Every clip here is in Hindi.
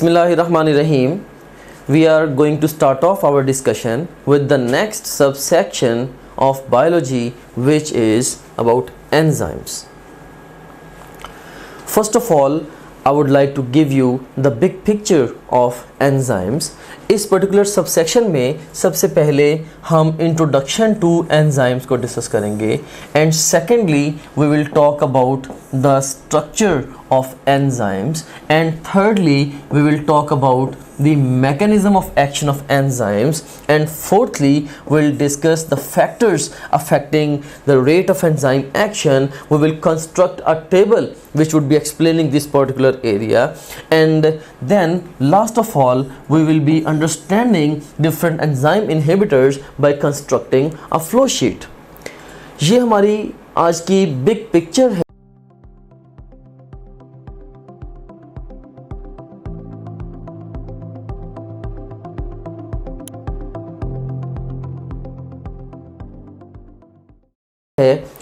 Bismillahirrahmanirrahim. We are going to start off our discussion with the next subsection of biology, which is about enzymes. First of all, I would like to give you the big picture of enzymes. इस पर्टिकुलर सबसेक्शन में सबसे पहले हम इंट्रोडक्शन टू एंजाइम्स को डिस्कस करेंगे and secondly we will talk about the structure of enzymes, and thirdly we will talk about the mechanism of action of enzymes, and fourthly we will discuss the factors affecting the rate of enzyme action. We will construct a table which would be explaining this particular area, and then last of all we will be understanding different enzyme inhibitors by constructing a flow sheet. ये हमारी आज की बिग पिक्चर है.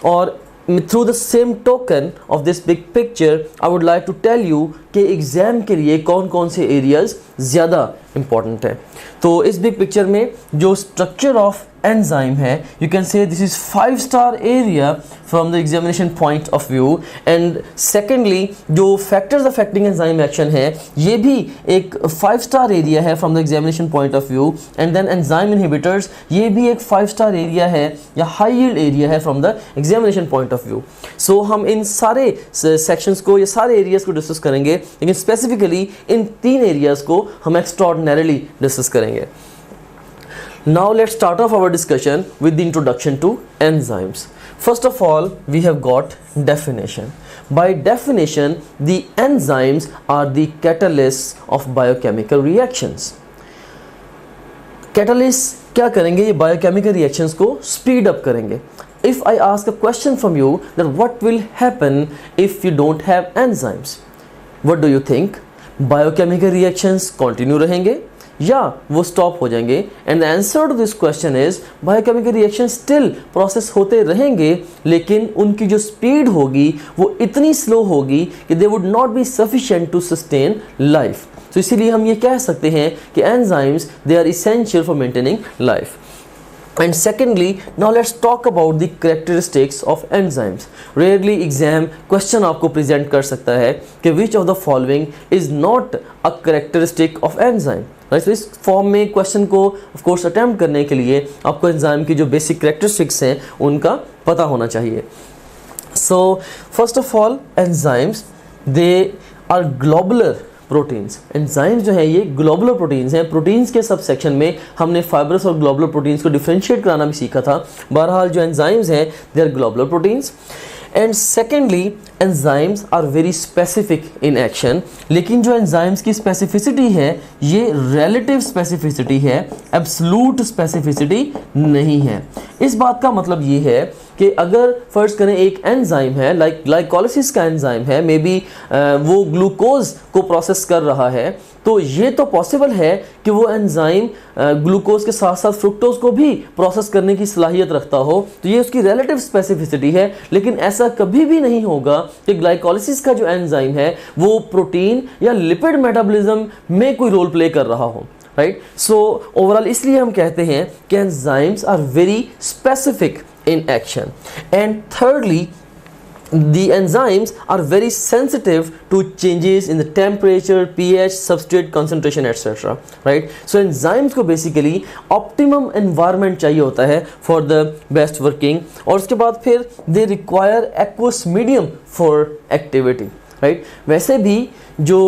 और through the same token of this big picture I would like to tell you कि एग्ज़ाम के लिए कौन कौन से एरियाज ज़्यादा इम्पॉर्टेंट है. तो इस बिग पिक्चर में जो स्ट्रक्चर ऑफ एंजाइम है, you can say this is 5-star area from the examination point of view. And secondly जो फैक्टर्स अफेक्टिंग एंजाइम एक्शन है, ये भी एक 5-star एरिया है from the examination point of view. And then enzyme inhibitors, ये भी एक 5-star एरिया है या हाई यील्ड एरिया है from the examination point of view. So हम इन सारे सेक्शंस को, ये सारे एरियाज को डिस्कस करेंगे, लेकिन स्पेसिफिकली इन 3 एरियाज को हम एक्स्ट्राऑर्डिनरीली डिस्कस करेंगे. Now let's start off our discussion with the introduction to enzymes. First of all, we have got definition. By definition, the enzymes are the catalysts of biochemical reactions. Catalysts क्या करेंगे? ये biochemical reactions को speed up करेंगे. If I ask a question from you, then what will happen if you don't have enzymes? What do you think? Biochemical reactions continue रहेंगे या वो स्टॉप हो जाएंगे? And the answer to this question is biochemical reaction still process होते रहेंगे, लेकिन उनकी जो स्पीड होगी वो इतनी स्लो होगी कि they would not be sufficient to sustain life. तो इसीलिए हम ये कह सकते हैं कि enzymes they are essential for maintaining life. And secondly, now let's talk about the characteristics of enzymes. Rarely exam question आपको present कर सकता है कि which of the following is not a characteristic of enzyme. Right? So इस फॉर्म में क्वेश्चन को of course attempt करने के लिए आपको एंजाइम की जो बेसिक characteristics हैं उनका पता होना चाहिए. So first of all, enzymes they are globular proteins. Enzymes जो है ये ग्लोबुलर प्रोटीन्स हैं. प्रोटीन्स के सब सेक्शन में हमने फाइब्रस और ग्लोबुलर प्रोटीन्स को डिफरेंशिएट कराना भी सीखा था. बहरहाल जो एंजाइम्स हैं they are globular proteins. And secondly enzymes are very specific in action. लेकिन जो एंजाइम्स की स्पेसिफिसिटी है ये रिलेटिव स्पेसिफिसिटी है, एब्सोल्यूट स्पेसिफिसिटी नहीं है. इस बात का मतलब ये है कि अगर फर्ज करें एक एंजाइम है, लाइक ग्लाइकोलाइसिस का एंजाइम है, मे बी वो ग्लूकोज को प्रोसेस कर रहा है, तो ये तो पॉसिबल है कि वो एंजाइम ग्लूकोज के साथ साथ फ्रुक्टोज को भी प्रोसेस करने की सलाहियत रखता हो. तो ये उसकी रिलेटिव स्पेसिफिसिटी है. लेकिन ऐसा कभी भी नहीं होगा कि ग्लाइकोलाइसिस का जो एंजाइम है वो प्रोटीन या लिपिड मेटाबॉलिज्म में कोई रोल प्ले कर रहा हो. राइट. सो ओवरऑल इसलिए हम कहते हैं कि enzymes are very specific in action. And thirdly, the enzymes are very sensitive to changes in the temperature, pH, substrate concentration, etc. Right? So enzymes को basically optimum environment चाहिए होता है for the best working. और उसके बाद फिर they require aqueous medium for activity. Right? वैसे भी जो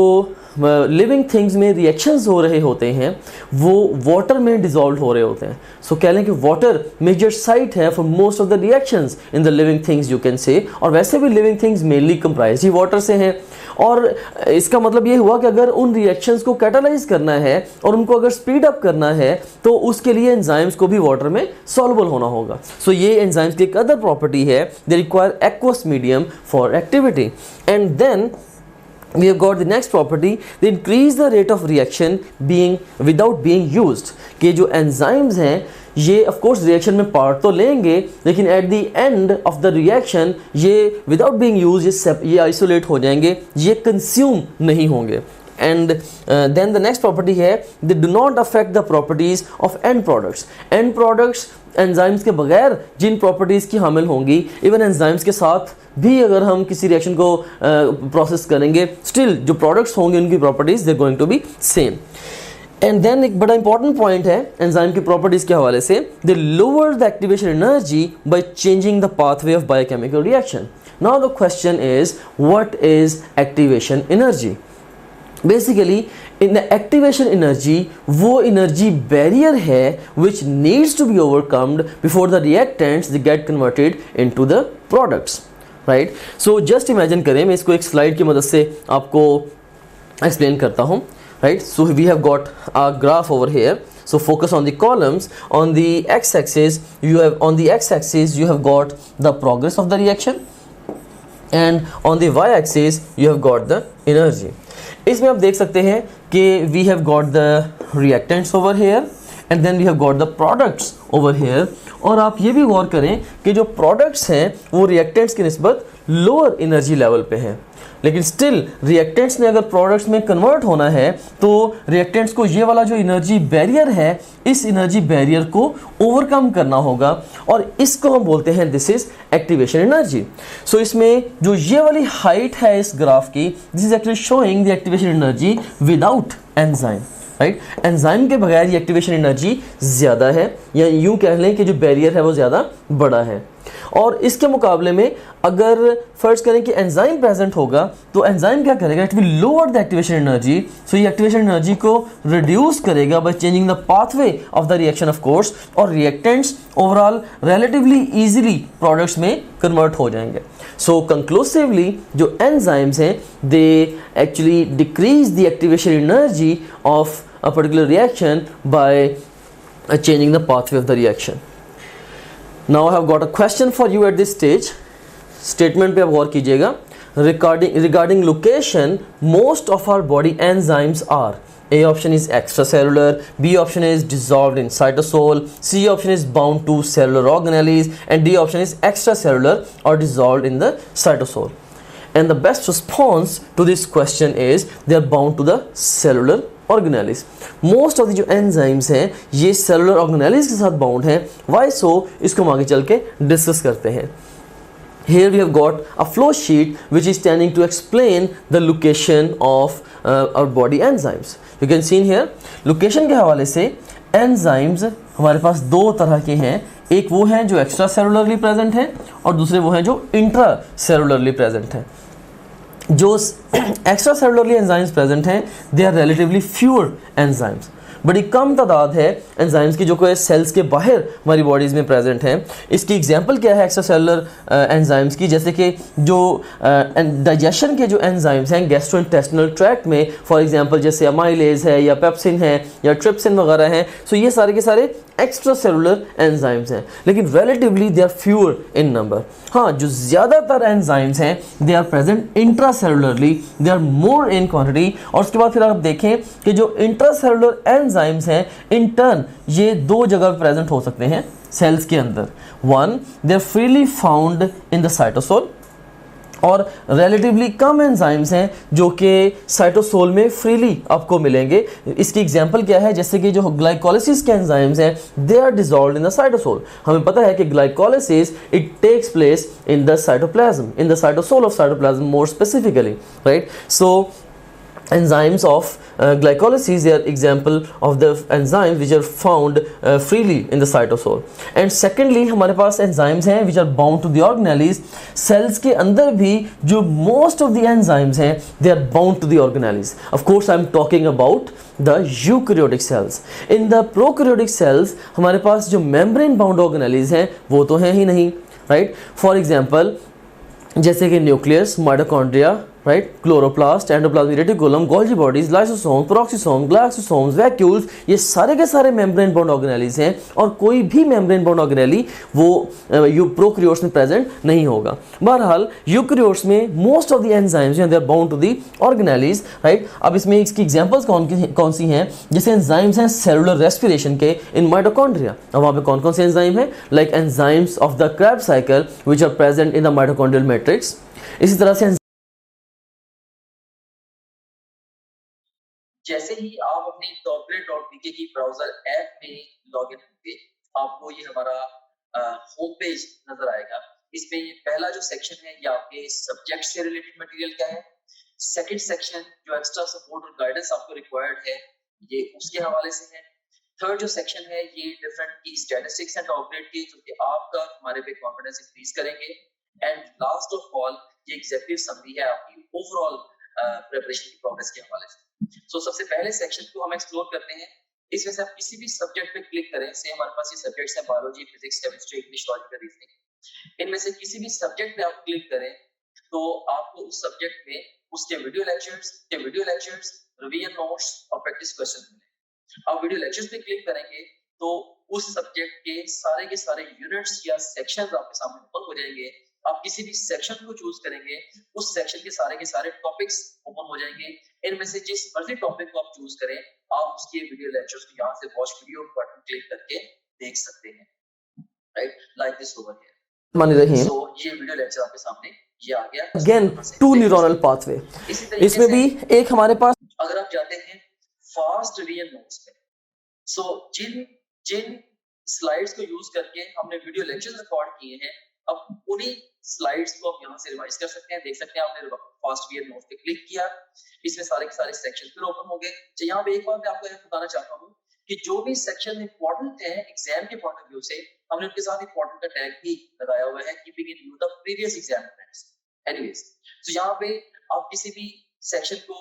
लिविंग थिंग्स में रिएक्शंस हो रहे होते हैं वो वाटर में डिसॉल्व हो रहे होते हैं. सो कह लें कि वाटर मेजर साइट है for most of the reactions in the living things you can से. और वैसे भी लिविंग थिंग्स मेनली कंप्राइज ही वाटर से हैं. और इसका मतलब ये हुआ कि अगर उन रिएक्शंस को कैटालाइज करना है और उनको अगर स्पीड अप करना है तो उसके लिए एंजाइम्स को भी वाटर में सॉल्युबल होना होगा. सो ये एंजाइम्स की एक अदर प्रॉपर्टी है, they require aqueous medium for activity. And then we have got the next property, they increase the rate of reaction being without being used. कि जो enzymes हैं ये of course reaction में part तो लेंगे, लेकिन at the end of the reaction ये without being used ये isolate हो जाएंगे, ये consume नहीं होंगे. And then the next property है they do not affect the properties of end products. And products enzymes के बगैर जिन प्रॉपर्टीज़ की हामिल होंगी, इवन एंजाइम्स के साथ भी अगर हम किसी रिएक्शन को प्रोसेस करेंगे, स्टिल जो प्रोडक्ट्स होंगे उनकी properties they going to be same. And then एक बड़ा इंपॉर्टेंट पॉइंट है एंजाइम की प्रॉपर्टीज के हवाले से, they lower the activation energy by changing the pathway of biochemical reaction. Now the question is what is activation energy? Basically in the activation energy वो एनर्जी बैरियर है which needs to be overcomed before the reactants they get converted into the products, right. So just imagine करें, मैं इसको एक स्लाइड की मदद से आपको एक्सप्लेन करता हूँ, right. So we have got a graph over here, so focus on the columns. On the x-axis you have got the progress of the reaction, and on the y-axis you have got the energy. इसमें आप देख सकते हैं कि we have got the reactants over here and then we have got the products over here. और आप ये भी गौर करें कि जो products हैं वो reactants की निस्बत lower energy level पे हैं, लेकिन स्टिल रिएक्टेंट्स ने अगर प्रोडक्ट्स में कन्वर्ट होना है तो रिएक्टेंट्स को ये वाला जो एनर्जी बैरियर है, इस एनर्जी बैरियर को ओवरकम करना होगा, और इसको हम बोलते हैं दिस इज एक्टिवेशन एनर्जी। सो इसमें जो ये वाली हाइट है इस ग्राफ की, this is actually showing the activation energy without enzyme, right. Enzyme के बगैर ये एक्टिवेशन एनर्जी ज़्यादा है, या यूँ कह लें कि जो बैरियर है वो ज़्यादा बड़ा है। और इसके मुकाबले में अगर फर्ज करें कि एंजाइम प्रेजेंट होगा तो एंजाइम क्या करेगा, it will lower the activation energy. So ये एक्टिवेशन एनर्जी को रिड्यूस करेगा by changing the pathway of the reaction of course, और reactants overall relatively easily products में कन्वर्ट हो जाएंगे। सो कंक्लूसिवली जो एंजाइम्स हैं they actually decrease the activation energy of a particular reaction by changing the pathway of the reaction. Now I have got a question for you at this stage. Statement पे आप गौर कीजिएगा। Regarding location, most of our body enzymes are, A option is extracellular, B option is dissolved in cytosol, C option is bound to cellular organelles, and D option is extracellular or dissolved in the cytosol. And the best response to this question is they are bound to the cellular organelles. Most of the जो enzymes हैं ये cellular organelles के साथ bound हैं। Why so? इसको हम आगे चल के डिस्कस करते हैं। Here we have got a flow sheet which is tending to explain the location of our body enzymes. You can see in here location के हवाले से enzymes हमारे पास दो तरह के हैं, एक वो हैं जो एक्स्ट्रा सेलुलरली प्रेजेंट हैं और दूसरे वो हैं जो इंट्रा सेलुलरली प्रेजेंट हैं। जो एक्स्ट्रा सेलुलरली एंजाइम्स प्रेजेंट हैं they are relatively fewer enzymes, बड़ी कम तादाद है एंजाइम्स की जो कोई सेल्स के बाहर हमारी बॉडीज़ में प्रेजेंट हैं। इसकी एग्जांपल क्या है एक्स्ट्रा सेलुलर एंजाइम्स की, जैसे कि जो डाइजेशन के जो एंजाइम्स हैं गैस्ट्रोइंटेस्टिनल ट्रैक्ट में, फॉर एग्जांपल जैसे अमाइलेज है या पेप्सिन है या ट्रिप्सिन वगैरह हैं, सो ये सारे के सारे एक्स्ट्रा सेलुलर एंजाइम्स हैं, लेकिन relatively they are fewer in number. हाँ, जो ज़्यादातर एंजाइम्स हैं they are present intracellularly, they are more in quantity. और उसके बाद फिर आप देखें कि जो इंट्रा सेलुलर एंजाइम्स हैं इन टर्न ये दो जगह प्रेजेंट हो सकते हैं सेल्स के अंदर। One, they are freely found in the cytosol, और रिलेटिवली कम एंजाइम्स हैं जो कि साइटोसोल में फ्रीली आपको मिलेंगे। इसकी एग्जांपल क्या है, जैसे कि जो ग्लाइकोलिसिस के एंजाइम्स हैं they are dissolved in the cytosol. हमें पता है कि glycolysis it takes place in the cytoplasm, in the cytosol of cytoplasm more specifically, right. So enzymes of glycolysis they are example of the enzymes which are found freely in the cytosol. And secondly हमारे पास enzymes हैं which are bound to the organelles. cells के अंदर भी जो most of the enzymes हैं they are bound to the organelles. Of course I am talking about the eukaryotic cells. In the prokaryotic cells हमारे पास जो membrane bound organelles हैं वो तो हैं ही नहीं, right? For example जैसे कि nucleus, mitochondria, right, chloroplast, endoplasmic reticulum, Golgi bodies, lysosome, peroxisome, glyoxysomes, vacuoles, ये सारे के सारे मेम्ब्रेन बाउंड ऑर्गेनेलीज हैं, और कोई भी मेम्ब्रेन बाउंड ऑर्गेनेली वो प्रोकैरियोट्स में प्रेजेंट नहीं होगा। बहरहाल यूकैरियोट्स में most of the enzymes they are bound to the organelles, right. अब इसमें इसकी एग्जांपल्स कौन सी हैं, जैसे एंजाइम्स हैं सेलुलर रेस्पिरेशन के इन माइटोकॉन्ड्रिया। अब वहाँ पे कौन कौन से एंजाइम हैं, like enzymes of the Krebs cycle which are present in the mitochondrial matrix. इसी तरह से जैसे ही आप अपनी topgrade.pk की ब्राउजर ऐप में लॉगिन होंगे, आपको ये हमारा होम पेज नजर आएगा। इसमें ये पहला जो सेक्शन है ये आपके सब्जेक्ट से रिलेटेड मटेरियल का है। सेकंड सेक्शन जो एक्स्ट्रा सपोर्ट और गाइडेंस आपको रिक्वायर्ड है ये उसके हवाले से है। थर्ड जो सेक्शन है ये डिफरेंट की स्टैटिस्टिक्स एंड टॉपग्रेड की, जो कि आपका हमारे पे कॉन्फिडेंस इंक्रीज करेंगे। एंड लास्ट ऑफ ऑल ये एग्जीक्यूटिव समरी है आपकी ओवरऑल प्रिपरेशन की प्रोग्रेस के हवाले से। सो सबसे पहले सेक्शन को हम एक्सप्लोर करते हैं। इसमें से आप किसी भी सब्जेक्ट पे क्लिक करें, से हमारे पास ये सब्जेक्ट्स हैं biology, physics, chemistry, English, logical reasoning. इनमें से किसी भी सब्जेक्ट पे आप क्लिक करें तो आपको उस सब्जेक्ट में उसके वीडियो लेक्चर्स, रिवीजन नोट्स और प्रैक्टिस क्वेश्चंस मिलेंगे। आप वीडियो लेक्चर्स पे क्लिक करेंगे तो उस सब्जेक्ट के सारे यूनिट्स या सेक्शंस आपके सामने ओपन हो जाएंगे। आप किसी भी सेक्शन को चूज करेंगे, उस सेक्शन के सारे टॉपिक्स ओपन हो जाएंगे। इनमें से जिस मर्जी टॉपिक को आप चूज करें, आप उसके वीडियो लेक्चर्स को यहाँ से वॉच वीडियो बटन क्लिक करके देख सकते हैं, right, like this over here. मान रही सो ये वीडियो लेक्चर आपके सामने ये आ गया। अगेन टू न्यूरल पाथवे, इसमें भी एक हमारे पास, अगर आप जाते हैं फास्ट रिवीजन नोट्स पे, सो जिन स्लाइड्स को यूज करके हमने वीडियो लेक्चर्स रिकॉर्ड किए हैं, अब उन्हीं स्लाइड्स को आप यहाँ से रिवाइज कर सकते हैं। देख सकते हैं आपने फास्ट रिवीजन नोट्स पे क्लिक किया, इसमें सारे सेक्शन फिर ओपन हो गए। तो यहाँ पे एक बात मैं आपको बताना चाहता हूँ कि जो भी सेक्शन इंपॉर्टेंट है एग्जाम के पॉइंट ऑफ व्यू से, हमने उनके साथ इंपॉर्टेंट का टैग भी लगाया हुआ है, keeping in view the previous exam friends. Anyways, तो यहाँ पे आप किसी भी सेक्शन को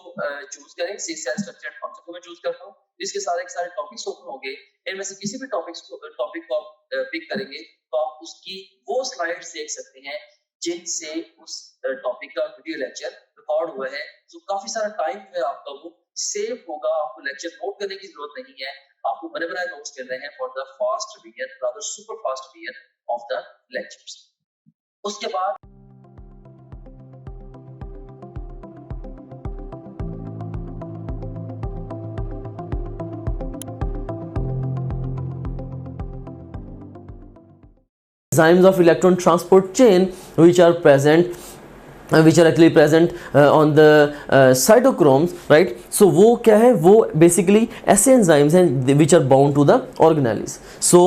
चूज करें। सी सेल स्ट्रक्चर एंड कॉन्सेप्ट को मैं चूज करता हूँ, जिसके सारे टॉपिक्स ओपन होंगे। इनमें से किसी भी टॉपिक को आप पिक करेंगे तो आप उसकी वो स्लाइड्स देख सकते हैं जिनसे उस टॉपिक का वीडियो लेक्चर रिकॉर्ड हुआ है। तो काफी सारा टाइम है आपका वो सेव होगा, आपको लेक्चर नोट करने की जरूरत नहीं है, आपको बने बनाए नोट्स मिल रहे हैं for the fast revision, rather super fast revision of the lectures. उसके बाद enzymes of electron transport chain which are actually present on the cytochromes, right? So वो क्या है, वो basically ऐसे enzymes हैं which are bound to the organelles. So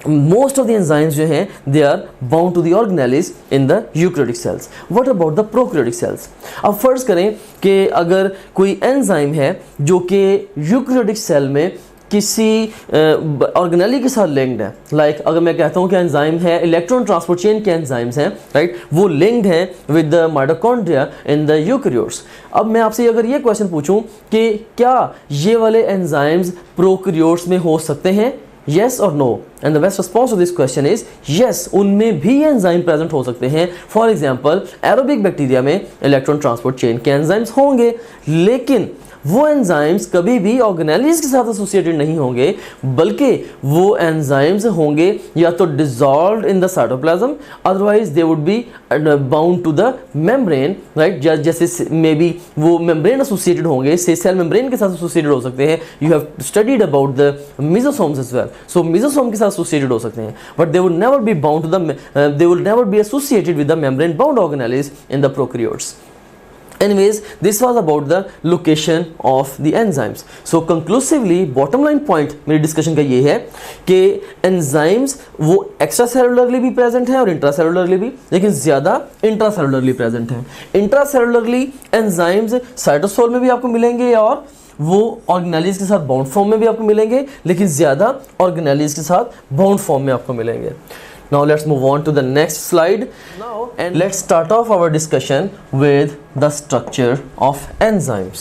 most of the enzymes जो हैं they are bound to the organelles in the eukaryotic cells. What about the prokaryotic cells? अब फर्ज करें कि अगर कोई एंजाइम है जो कि यूकैरियोटिक सेल में किसी ऑर्गेनेली के साथ लिंक्ड है, लाइक अगर मैं कहता हूँ कि एंजाइम है, इलेक्ट्रॉन ट्रांसपोर्ट चेन के एंजाइम्स हैं, राइट, वो लिंक्ड हैं with the mitochondria in the eukaryotes. अब मैं आपसे अगर ये क्वेश्चन पूछूं कि क्या ये वाले एंजाइम्स प्रोकैरियोट्स में हो सकते हैं, yes or no, and the best response to this question is yes, उनमें भी एंजाइम प्रेजेंट हो सकते हैं। फॉर एग्जांपल एरोबिक बैक्टीरिया में इलेक्ट्रॉन ट्रांसपोर्ट चेन के एंजाइम्स होंगे, लेकिन वो एंजाइम्स कभी भी ऑर्गेनेलीज के साथ एसोसिएटेड नहीं होंगे, बल्कि वो एंजाइम्स होंगे या तो dissolved in the cytoplasm, otherwise they would be bound to the membrane, right. जैसे मे बी वो मेम्ब्रेन एसोसिएटेड होंगे, से सेल मेम्ब्रेन के साथ एसोसिएटेड हो सकते हैं। You have studied about the mesosomes as well, so mesosome के साथ एसोसिएटेड हो सकते हैं, but they would never be bound to the they would never be associated with the membrane bound organelles in the prokaryotes. Anyways, this was about the location of the enzymes. So conclusively, bottom line point मेरी discussion का ये है कि enzymes वो extracellularly भी present हैं और intracellularly भी, लेकिन ज़्यादा intracellularly present हैं। Intracellularly enzymes cytosol में भी आपको मिलेंगे और वो ऑर्गेनेलीज के साथ बाउंड फॉर्म में भी आपको मिलेंगे, लेकिन ज़्यादा ऑर्गेनेलीज के साथ बाउंड फॉर्म में आपको मिलेंगे। Now let's move on to the next slide. Now and let's start off our discussion with the structure of enzymes.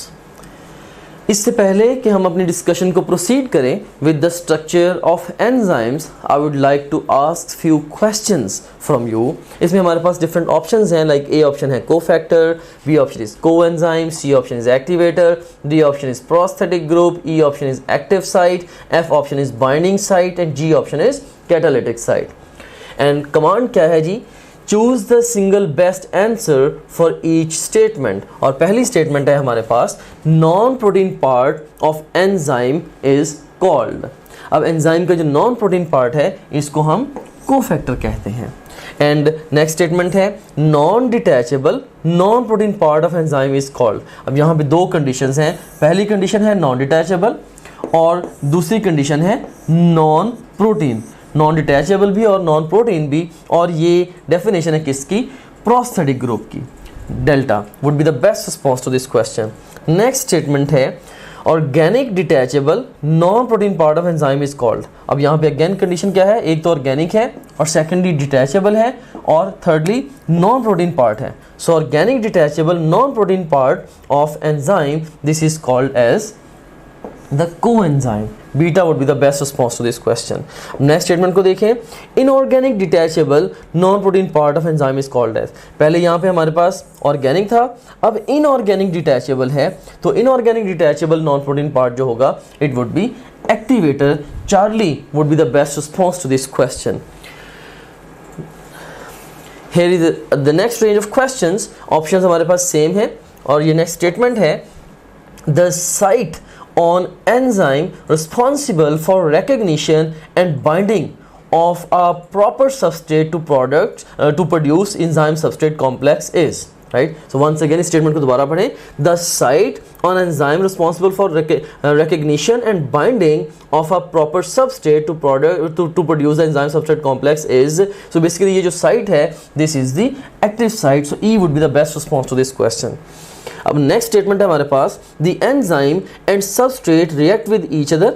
इससे पहले कि हम अपनी डिस्कशन को प्रोसीड करें with the structure of enzymes, I would like to ask few questions from you. इसमें हमारे पास different options हैं, like A option है cofactor, B option is coenzyme, C option is activator, D option is prosthetic group, E option is active site, F option is binding site and G option is catalytic site. And command क्या है जी, choose the single best answer for each statement. और पहली स्टेटमेंट है हमारे पास, non protein part of enzyme is called. अब एंजाइम का जो नॉन प्रोटीन पार्ट है इसको हम कोफैक्टर कहते हैं। एंड नेक्स्ट स्टेटमेंट है non detachable non protein part of enzyme is called. अब यहाँ पे दो कंडीशंस हैं, पहली कंडीशन है नॉन डिटैचेबल और दूसरी कंडीशन है नॉन प्रोटीन, नॉन डिटैचेबल भी और नॉन प्रोटीन भी, और ये डेफिनेशन है किसकी, प्रोस्थेटिक ग्रुप की। Delta would be the best response to this question. Next statement है organic detachable non protein part of enzyme is called. अब यहाँ पे अगेन कंडीशन क्या है, एक तो ऑर्गेनिक है और सेकेंडली डिटैचेबल है और थर्डली नॉन प्रोटीन पार्ट है। So organic detachable non protein part of enzyme, this is called as the coenzyme. Beta would be the best response to this question. Next statement को देखें, inorganic detachable non-protein part of enzyme is called as. पहले यहाँ पे हमारे पास organic था, अब inorganic detachable है, तो inorganic detachable non-protein part जो होगा it would be activator. Charlie would be the best response to this question. Here is the next range of questions. Options हमारे पास same है और ये next statement है the site on enzyme responsible for recognition and binding of a proper substrate to product to produce enzyme substrate complex is, right? So once again statement को दोबारा पढ़ें, the site on enzyme responsible for recognition and binding of a proper substrate to product to produce the enzyme substrate complex is, so basically ये जो site है this is the active site, so E would be the best response to this question. अब नेक्स्ट स्टेटमेंट है हमारे पास the enzyme and substrate react with each other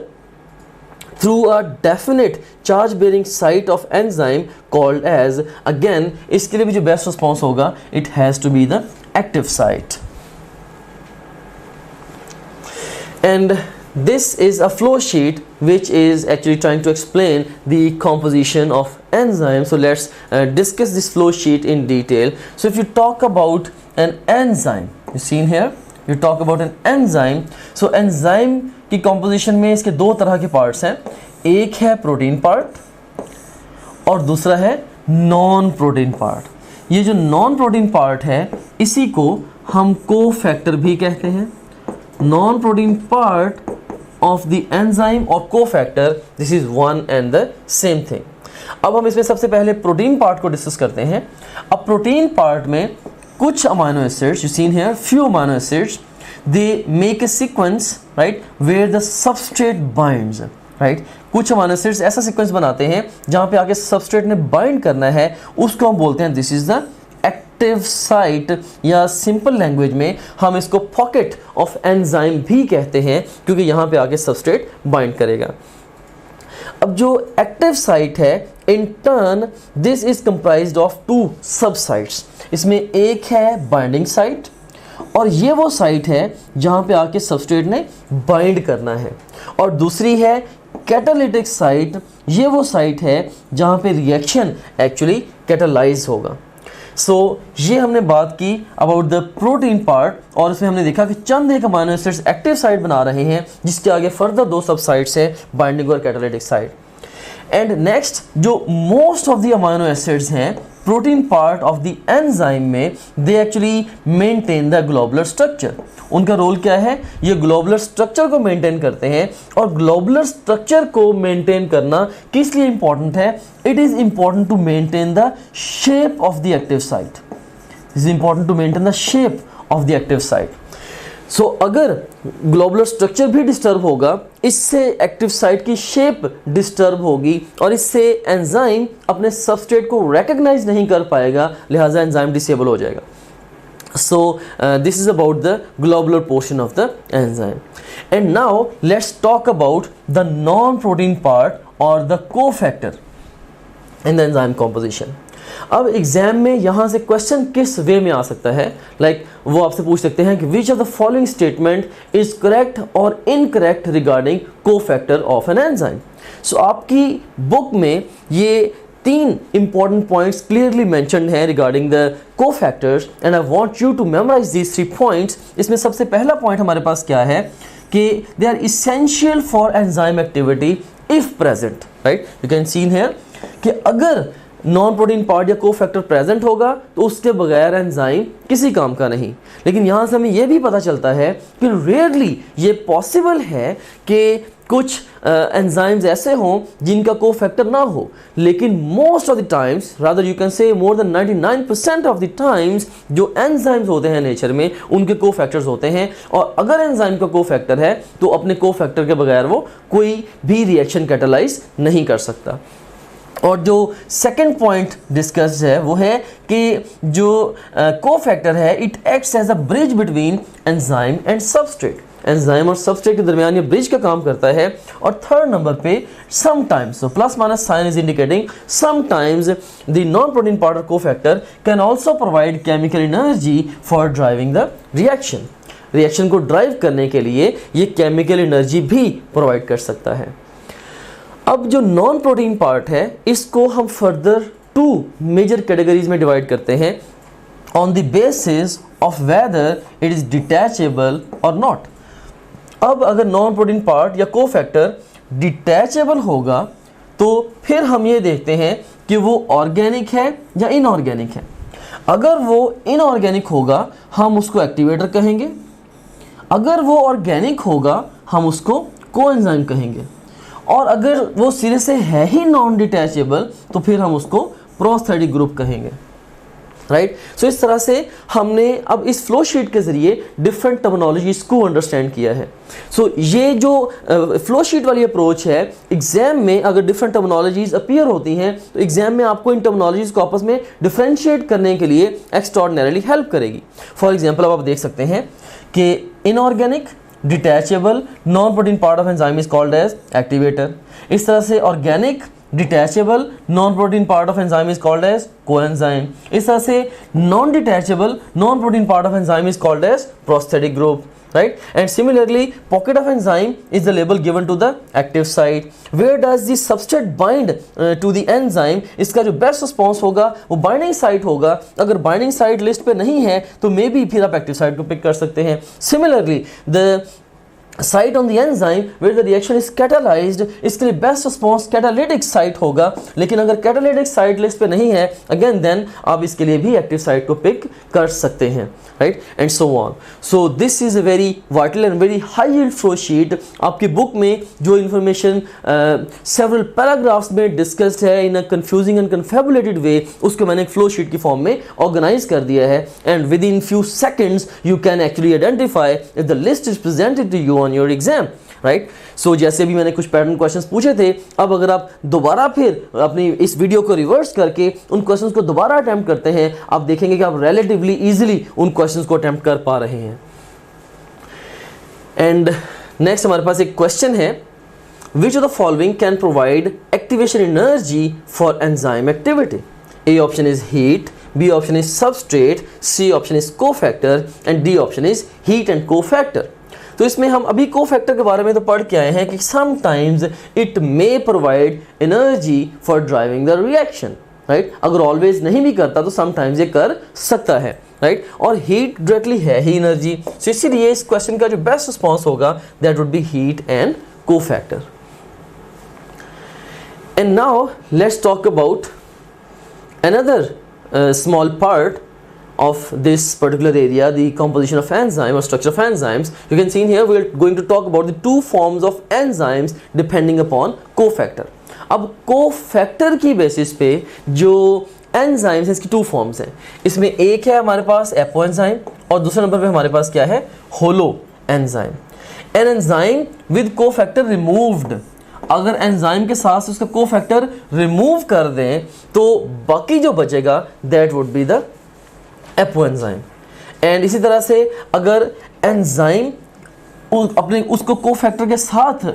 through a definite charge bearing site of enzyme called as. अगेन इसके लिए भी जो बेस्ट रिस्पॉन्स होगा it has to be the active site. And this is a flow sheet which is actually trying to explain the composition of enzyme. So let's discuss this flow sheet in detail. So if you talk about an enzyme, you seen here you talk about an enzyme. So enzyme की composition में इसके दो तरह के parts हैं, एक है protein part और दूसरा है non protein part. ये जो non protein part है इसी को हम cofactor भी कहते हैं। non protein part of the enzyme or cofactor, this is one and the same thing. अब हम इसमें सबसे पहले प्रोटीन पार्ट को डिस्कस करते हैं। अब प्रोटीन पार्ट में कुछ amino acids, you seen here few amino acids, they make a sequence right where the substrate binds, right. कुछ अमाइनो एसिड्स ऐसा सीक्वेंस बनाते हैं जहाँ पे आगे सबस्ट्रेट ने बाइंड करना है, उसको हम बोलते हैं this is the active site, या सिंपल लैंग्वेज में हम इसको पॉकेट ऑफ एंजाइम भी कहते हैं क्योंकि यहाँ पे आगे सबस्ट्रेट बाइंड करेगा। अब जो एक्टिव साइट है in turn this is comprised of two subsites. इसमें एक है बाइंडिंग साइट और ये वो साइट है जहाँ पे आके सबस्ट्रेट ने बाइंड करना है, और दूसरी है कैटालिटिक साइट, ये वो साइट है जहाँ पे रिएक्शन एक्चुअली कैटालाइज होगा। सो ये हमने बात की अबाउट द प्रोटीन पार्ट, और इसमें हमने देखा कि चंद एक अमाइनो एसिड्स एक्टिव साइट बना रहे हैं जिसके आगे फर्दर दो सब साइट्स है बाइंडिंग और कैटालिटिक साइट। एंड नेक्स्ट जो most of the amino acids हैं protein part of the enzyme में, they actually maintain the globular structure. उनका रोल क्या है, ये ग्लोबुलर स्ट्रक्चर को मेंटेन करते हैं, और ग्लोबुलर स्ट्रक्चर को मेंटेन करना किस लिए इंपॉर्टेंट है, it is important to maintain the shape of the active site. It is important to maintain the shape of the active site. So अगर ग्लोबुलर स्ट्रक्चर भी डिस्टर्ब होगा, इससे एक्टिव साइट की शेप डिस्टर्ब होगी और इससे एंजाइम अपने सबस्ट्रेट को रिकॉग्नाइज नहीं कर पाएगा, लिहाजा एंजाइम डिसेबल हो जाएगा। So this is about the globular portion of the enzyme. And now let's talk about the non-protein part or the cofactor in the enzyme composition. अब एग्जाम में यहाँ से क्वेश्चन किस वे में आ सकता है, लाइक वो आपसे पूछ सकते हैं कि which of the following statement is correct और incorrect regarding cofactor of an enzyme. So आपकी बुक में ये तीन इंपॉर्टेंट पॉइंट्स क्लियरली मेंशन्ड हैं regarding the cofactors, and I want you to memorise these 3 points. इसमें सबसे पहला पॉइंट हमारे पास क्या है कि they are essential for enzyme activity if present, right. You can seen here कि अगर नॉन प्रोटीन पार्ट या कोफैक्टर प्रेजेंट होगा तो उसके बगैर एंजाइम किसी काम का नहीं। लेकिन यहाँ से हमें यह भी पता चलता है कि रेयरली ये पॉसिबल है कि कुछ एंजाइम्स ऐसे हों जिनका कोफैक्टर ना हो, लेकिन most of the times, rather you can से more than 99% of the times, जो एंजाइम्स होते हैं नेचर में उनके कोफैक्टर्स होते हैं। और अगर एंजाइम का कोफैक्टर है तो अपने कोफैक्टर के बगैर वो कोई भी रिएक्शन कैटालाइज नहीं कर सकता। और जो सेकंड पॉइंट डिस्कस है वो है कि जो कोफैक्टर है it acts as a bridge between enzyme and substrate. Enzyme और सबस्ट्रेट के दरमियान ये ब्रिज का काम करता है। और थर्ड नंबर पे sometimes, so plus minus sign is indicating sometimes the non protein part of cofactor can also provide chemical energy for driving the reaction. Reaction को ड्राइव करने के लिए ये केमिकल एनर्जी भी प्रोवाइड कर सकता है। अब जो नॉन प्रोटीन पार्ट है इसको हम फर्दर 2 मेजर कैटेगरीज में डिवाइड करते हैं on the basis of whether it is detachable और नॉट। अब अगर नॉन प्रोटीन पार्ट या कोफैक्टर डिटैचेबल होगा तो फिर हम ये देखते हैं कि वो ऑर्गेनिक है या इनऑर्गेनिक है। अगर वो इनऑर्गेनिक होगा हम उसको एक्टिवेटर कहेंगे, अगर वो ऑर्गेनिक होगा हम उसको कोएंजाइम कहेंगे, और अगर वो सिरे से है ही नॉन डिटैचेबल तो फिर हम उसको प्रोस्थेटिक ग्रुप कहेंगे। राइट, सो इस तरह से हमने अब इस फ्लो शीट के ज़रिए डिफरेंट टर्मिनोलॉजीज को अंडरस्टैंड किया है। सो ये जो फ्लो शीट वाली अप्रोच है, एग्जाम में अगर डिफरेंट टर्मिनोलॉजीज अपीयर होती हैं तो एग्जाम में आपको इन टर्मिनोलॉजीज को आपस में डिफरेंशिएट करने के लिए एक्स्ट्राऑर्डिनरीली हेल्प करेगी। फॉर एग्जाम्पल अब आप देख सकते हैं कि inorganic detachable non protein part of enzyme is called as activator. इस तरह से organic detachable non protein part of enzyme is called as coenzyme. इस तरह से non detachable non protein part of enzyme is called as prosthetic group. Right, and similarly pocket of enzyme is the label given to the active site. Where does the substrate bind to the enzyme? इसका जो बेस्ट रिस्पॉन्स होगा वो बाइंडिंग साइट होगा। अगर बाइंडिंग साइट लिस्ट पे नहीं है तो मे बी फिर आप एक्टिव साइट को पिक कर सकते हैं। Similarly the site on the enzyme where the reaction is catalysed, इसके लिए बेस्ट रिस्पॉन्स कैटालिटिक साइट होगा। लेकिन अगर कैटालिटिक साइट लिस्ट पे नहीं है अगेन देन आप इसके लिए भी एक्टिव साइट को पिक कर सकते हैं। Right, and so on. So this is a very vital and very high yield flow sheet. आपकी बुक में जो इन्फॉर्मेशन सेवरल पैराग्राफ्स में डिस्कस्ड है इन अ कंफ्यूजिंग एंड कन्फेबुलेटेड वे, उसको मैंने एक फ्लो शीट की फॉर्म में ऑर्गेनाइज कर दिया है। And within few seconds you can actually identify if the list is presented to you on your exam, right? So जैसे भी मैंने कुछ पैटर्न क्वेश्चंस पूछे थे, अब अगर आप दोबारा फिर अपनी इस वीडियो को रिवर्स करके उन क्वेश्चंस को दोबारा अटेम्प्ट करते हैं, आप देखेंगे कि आप रिलेटिवली इजीली उन क्वेश्चंस को अटेम्प्ट कर पा रहे हैं। एंड नेक्स्ट हमारे पास एक क्वेश्चन है, which of the following can provide activation energy for enzyme activity? A option is heat, B option is substrate, C option is cofactor and D option is heat and cofactor। तो इसमें हम अभी कोफैक्टर के बारे में तो पढ़ के आए हैं कि sometimes it may provide energy for driving the reaction. Right, अगर ऑलवेज नहीं भी करता तो समटाइम्स ये कर सकता है। राइट, और हीट डायरेक्टली है ही एनर्जी, सो इसीलिए इस क्वेश्चन का जो बेस्ट रिस्पॉन्स होगा that would B heat and cofactor. And now let's talk about another small part of this particular area, the composition of enzyme or structure of enzymes. You can see in here we are going to talk about the two forms of enzymes depending upon cofactor. अब cofactor की बेसिस पे जो enzymes हैं इसकी 2 फॉर्म्स हैं। इसमें एक है हमारे पास एपो एंजाइम और दूसरे नंबर पे हमारे पास क्या है, holo enzyme. An enzyme with cofactor removed, अगर एंजाइम के साथ उसका कोफैक्टर रिमूव कर दें तो बाकी जो बचेगा that would be the apo enzyme. And इसी तरह से अगर एंजाइम अपने उसको कोफैक्टर के साथ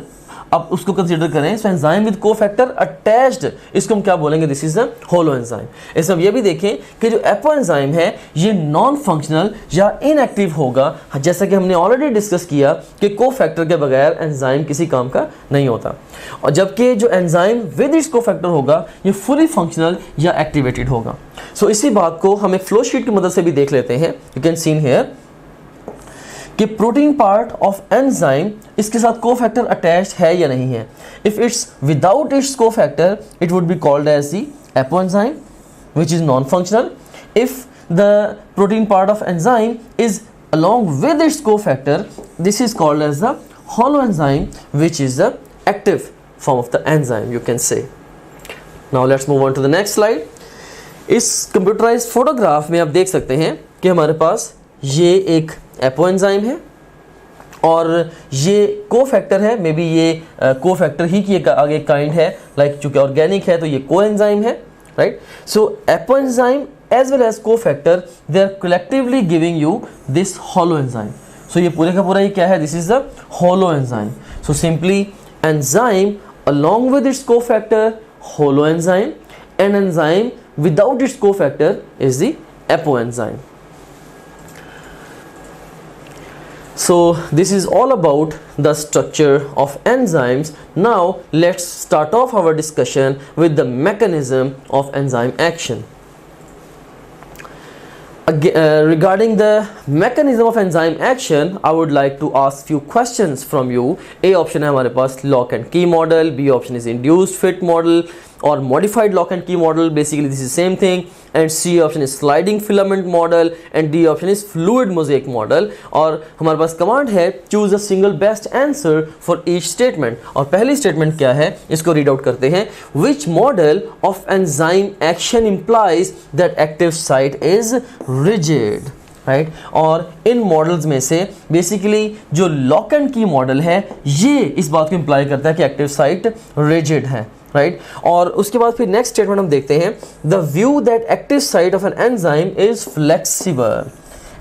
अब उसको कंसीडर करें, so enzyme with cofactor attached, इसको हम क्या बोलेंगे, this is a holo enzyme. इसमें हम ये भी देखें कि जो एपो एंजाइम है ये नॉन फंक्शनल या इनएक्टिव होगा, जैसा कि हमने ऑलरेडी डिस्कस किया कि कोफैक्टर के बगैर एंजाइम किसी काम का नहीं होता। और जबकि जो एंजाइम विद इट्स कोफैक्टर होगा ये फुली फंक्शनल या एक्टिवेटेड होगा। सो इसी बात को हम एक फ्लो शीट की मदद से भी देख लेते हैं। यू कैन सी हियर कि प्रोटीन पार्ट ऑफ एंजाइम इसके साथ कोफैक्टर अटैच्ड है या नहीं है। If it's without its cofactor it would be called as the apo enzyme which is non-functional. If the protein part of enzyme is along with its cofactor, this is called as the holoenzyme, which is the active form of the enzyme, you can say. Now let's move on to the next slide. इस कंप्यूटराइज्ड फोटोग्राफ में आप देख सकते हैं कि हमारे पास ये एक एपो एंजाइम है और ये कोफैक्टर है, मे बी ये कोफैक्टर ही की आगे काइंड है, लाइक चूंकि ऑर्गेनिक है तो ये कोएंजाइम है, right. So apoenzyme as well as cofactor, they are collectively giving you this holoenzyme. So ये पूरे का पूरा ये क्या है? This is the holoenzyme. So simply enzyme along with its cofactor holoenzyme, and enzyme without its cofactor is the apoenzyme. So this is all about the structure of enzymes. Now let's start off our discussion with the mechanism of enzyme action. Regarding the mechanism of enzyme action, I would like to ask few questions from you. A option है हमारे पास lock and key model, B option is induced fit model or modified lock and key model, basically this is same thing, and C option is sliding filament model, and D option is fluid mosaic model. और हमारे पास कमांड है choose a single best answer for each statement. और पहली स्टेटमेंट क्या है इसको रीड आउट करते हैं. Which model of enzyme action implies that active site is rigid, right. और इन मॉडल्स में से बेसिकली जो लॉक एंड की मॉडल है ये इस बात को इंप्लाई करता है कि एक्टिव साइट रिजिड है, राइट. और उसके बाद फिर नेक्स्ट स्टेटमेंट हम देखते हैं. The view that active site of an enzyme is flexible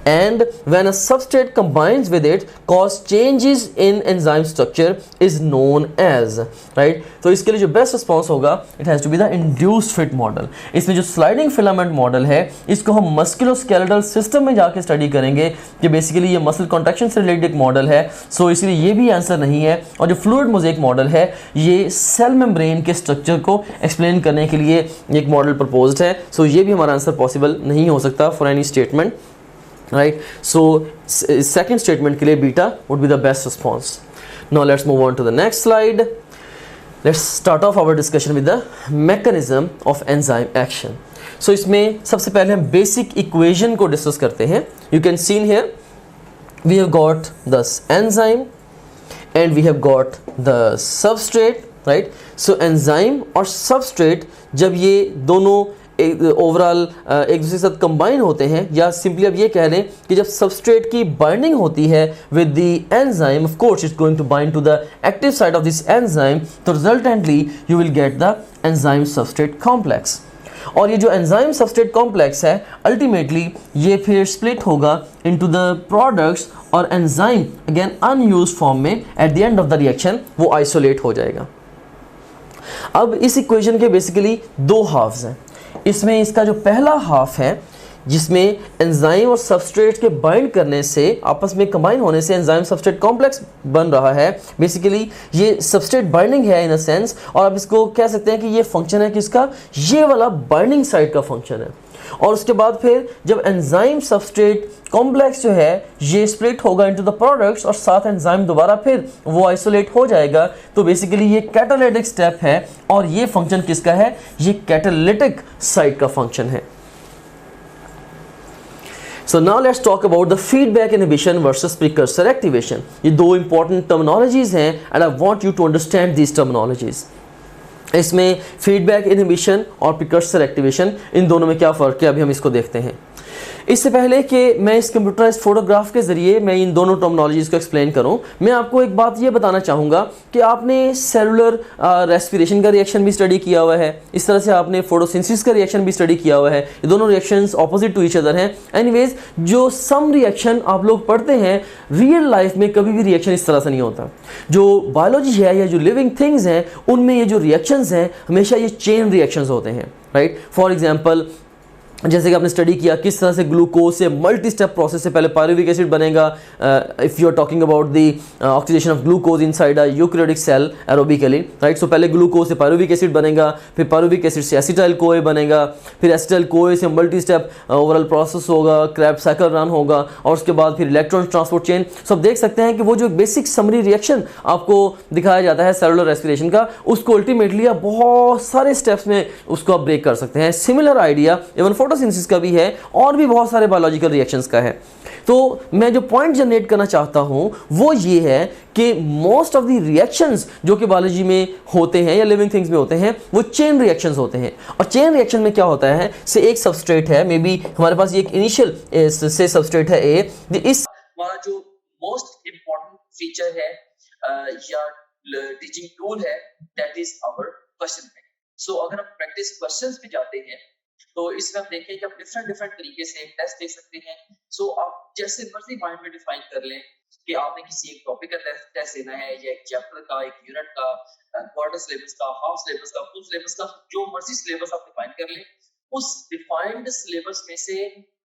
and when a substrate combines with it cause changes in enzyme structure is known as, right. तो इसके लिए जो बेस्ट रिस्पॉन्स होगा it has to be the induced fit model. इसमें जो स्लाइडिंग फिलामेंट मॉडल है इसको हम मस्कुलोस्केलेटल सिस्टम में जाके स्टडी करेंगे कि बेसिकली ये मसल कॉन्ट्रैक्शन से रिलेटेड मॉडल है, सो इसलिए ये भी आंसर नहीं है. और जो फ्लूइड मोज़ेक मॉडल है ये सेल मेम्ब्रेन के स्ट्रक्चर को एक्सप्लेन करने के लिए एक मॉडल प्रपोज्ड है, सो ये भी हमारा आंसर पॉसिबल नहीं हो सकता for any statement, right. So second statement के लिए beta would be the best response. Now let's move on to the next slide. Let's start off our discussion with the mechanism of enzyme action. So इसमें सबसे पहले हम basic equation को डिस्कस करते हैं. You can see here we have got the enzyme and we have got the substrate, right. So enzyme और substrate जब ये दोनों ओवरऑल एक दूसरे के साथ कंबाइन होते हैं, या सिंपली अब ये कह लें कि जब सबस्ट्रेट की बाइंडिंग होती है with the enzyme, of course it's going to bind to the active side of this enzyme, तो resultantly you will get the enzyme substrate complex. और ये जो एंजाइम सबस्ट्रेट कॉम्प्लेक्स है अल्टीमेटली ये फिर स्प्लिट होगा इनटू द प्रोडक्ट्स और एंजाइम अगेन अनयूज्ड फॉर्म में at the end of the reaction वो आइसोलेट हो जाएगा. अब इस इक्वेशन के बेसिकली दो हाफ्स हैं. इसमें इसका जो पहला हाफ है जिसमें एंजाइम और सबस्ट्रेट के बाइंड करने से आपस में कंबाइन होने से एंजाइम सबस्ट्रेट कॉम्प्लेक्स बन रहा है. बेसिकली ये सबस्ट्रेट बाइंडिंग है इन अ सेंस, और आप इसको कह सकते हैं कि ये फंक्शन है किसका, ये वाला बाइंडिंग साइट का फंक्शन है. और उसके बाद फिर जब एंजाइम सबस्ट्रेट कॉम्प्लेक्स जो है ये स्प्लिट होगा इनटू द प्रोडक्ट्स और साथ एंजाइम दोबारा फिर वो आइसोलेट हो जाएगा, तो बेसिकली ये कैटालिटिक स्टेप है और ये फंक्शन किसका है, ये कैटालिटिक साइट का फंक्शन है. So now let's talk about the feedback inhibition versus precursor activation. ये दो important terminologies हैं and I want you to understand these terminologies. इसमें फीडबैक इनहिबिशन और प्रिकर्सर एक्टिवेशन इन दोनों में क्या फ़र्क है अभी हम इसको देखते हैं. इससे पहले कि मैं इस कंप्यूटराइज्ड फोटोग्राफ के ज़रिए मैं इन दोनों टर्मिनोलॉजीज़ को एक्सप्लेन करूं, मैं आपको एक बात ये बताना चाहूँगा कि आपने सेलुलर रेस्पिरेशन का रिएक्शन भी स्टडी किया हुआ है, इस तरह से आपने फोटोसिंथेसिस का रिएक्शन भी स्टडी किया हुआ है. ये दोनों reactions opposite to each other हैं. एनीवेज जो सम रिएक्शन आप लोग पढ़ते हैं रियल लाइफ में कभी भी रिएक्शन इस तरह से नहीं होता. जो बायोलॉजी है या जो लिविंग थिंग्स हैं उनमें ये जो रिएक्शंस हैं हमेशा ये चेन रिएक्शंस होते हैं, राइट. फॉर एग्जांपल जैसे कि आपने स्टडी किया किस तरह से ग्लूकोज से मल्टी स्टेप प्रोसेस से पहले पायरुविक एसिड बनेगा, if you are talking about the oxidation of glucose inside a eukaryotic cell aerobically, right. So पहले ग्लूकोज से पायरुविक एसिड बनेगा, फिर पायरुविक एसिड से एसिटाइल कोए बनेगा, फिर एसिटाइल कोए से मल्टी स्टेप ओवरऑल प्रोसेस होगा, क्रैब साइकिल रन होगा, और उसके बाद फिर इलेक्ट्रॉन ट्रांसपोर्ट चेन। सो आप देख सकते हैं कि वो जो बेसिक समरी रिएक्शन आपको दिखाया जाता है सेलुलर रेस्पिरेशन का, उसको अल्टीमेटली आप बहुत सारे स्टेप्स में उसको आप ब्रेक कर सकते हैं। सिमिलर आइडिया इवन फोटोसिंथेसिस का भी है और भी बहुत सारे बायोलॉजिकल रिएक्शंस का है। तो मैं जो पॉइंट जनरेट करना चाहता हूं वो ये है कि मोस्ट ऑफ द रिएक्शंस जो कि बायोलॉजी में होते हैं या लिविंग थिंग्स में होते हैं वो चेन रिएक्शंस होते हैं। और चेन रिएक्शन में क्या होता है, से एक सबस्ट्रेट है, मे बी हमारे पास ये एक इनिशियल से सबस्ट्रेट है ए, इस हमारा जो मोस्ट इंपॉर्टेंट फीचर है या टीचिंग टूल है, that is our question bank. So अगर हम प्रैक्टिस क्वेश्चंस पे जाते हैं तो इसमें हम देखें कि आप डिफरेंट तरीके से टेस्ट दे सकते हैं। सो आप जैसे मर्जी माइंड में डिफाइन कर लें कि आपने किसी एक टॉपिक का टेस्ट देना है, या एक चैप्टर का, एक यूनिट का, क्वार्टर सिलेबस का, हाफ सिलेबस का, फुल सिलेबस का, जो मर्जी सिलेबस आप डिफाइन कर लें, उस डिफाइंड सिलेबस में से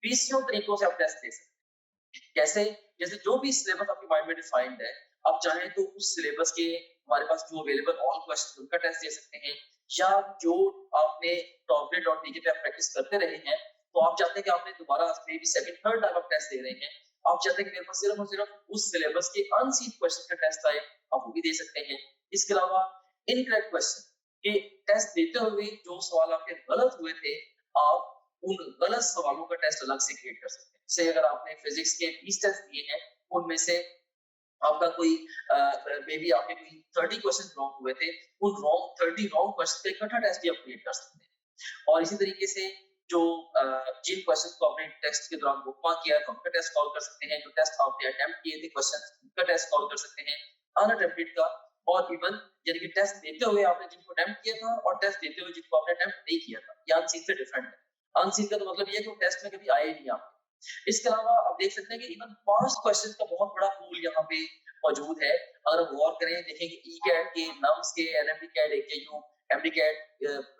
20 तरीकों से आप टेस्ट दे सकते हैं। कैसे? जैसे जो भी सिलेबस आपके माइंड में डिफाइंड है, आप चाहें तो उस सिलेबस के हमारे पास जो अवेलेबल ऑल क्वेश्चन उनका टेस्ट दे सकते हैं, या जो आपने टॉपलेट.टीके पे आप प्रैक्टिस करते रहे हैं, तो आप चाहते हैं कि आपने दोबारा may be second third time आप टेस्ट दे रहे हैं, आप चाहते हैं कि मेरे पास सिर्फ और सिर्फ उस सिलेबस के अनसीन क्वेश्चन का टेस्ट आए, आप वो भी दे सकते हैं। इसके अलावा इनकरेक्ट क्वेश्चन के टेस्ट देते हुए जो सवाल आपके गलत हुए थे, आप उन गलत सवालों का टेस्ट अलग से क्रिएट कर सकते हैं। से अगर आपने फिजिक्स के 20 टेस्ट दिए हैं, उनमें से आपका कोई मे बी आपके कोई 30 क्वेश्चन रॉन्ग हुए थे, उन 30 रॉन्ग क्वेश्चन का इकट्ठा टेस्ट भी आप क्रिएट कर सकते हैं। और इसी तरीके से जो जिन क्वेश्चन को आपने टेस्ट के दौरान बुकमार्क किया है, उनका टेस्ट कॉल कर सकते हैं। जो टेस्ट आपने अटेम्प्ट किए थे क्वेश्चन, उनका टेस्ट कॉल कर सकते हैं, अनअटेम्प्टेड का। और इवन यानी कि टेस्ट देते हुए आपने जिनको अटेम्प्ट किया था और टेस्ट देते हुए जिनको आपने अटेम्प्ट नहीं किया था, ये अनसीन से डिफरेंट है। अनसीन का तो मतलब ये है कि वो टेस्ट में कभी आए नहीं आपके। इसके अलावा आप देख सकते हैं कि इवन पास्ट क्वेश्चन का बहुत बड़ा पूल यहाँ पे मौजूद है। अगर हम गौर करें, देखेंगे ई कैट के, नम्स के, NMD CAT, AKU, MDCAT,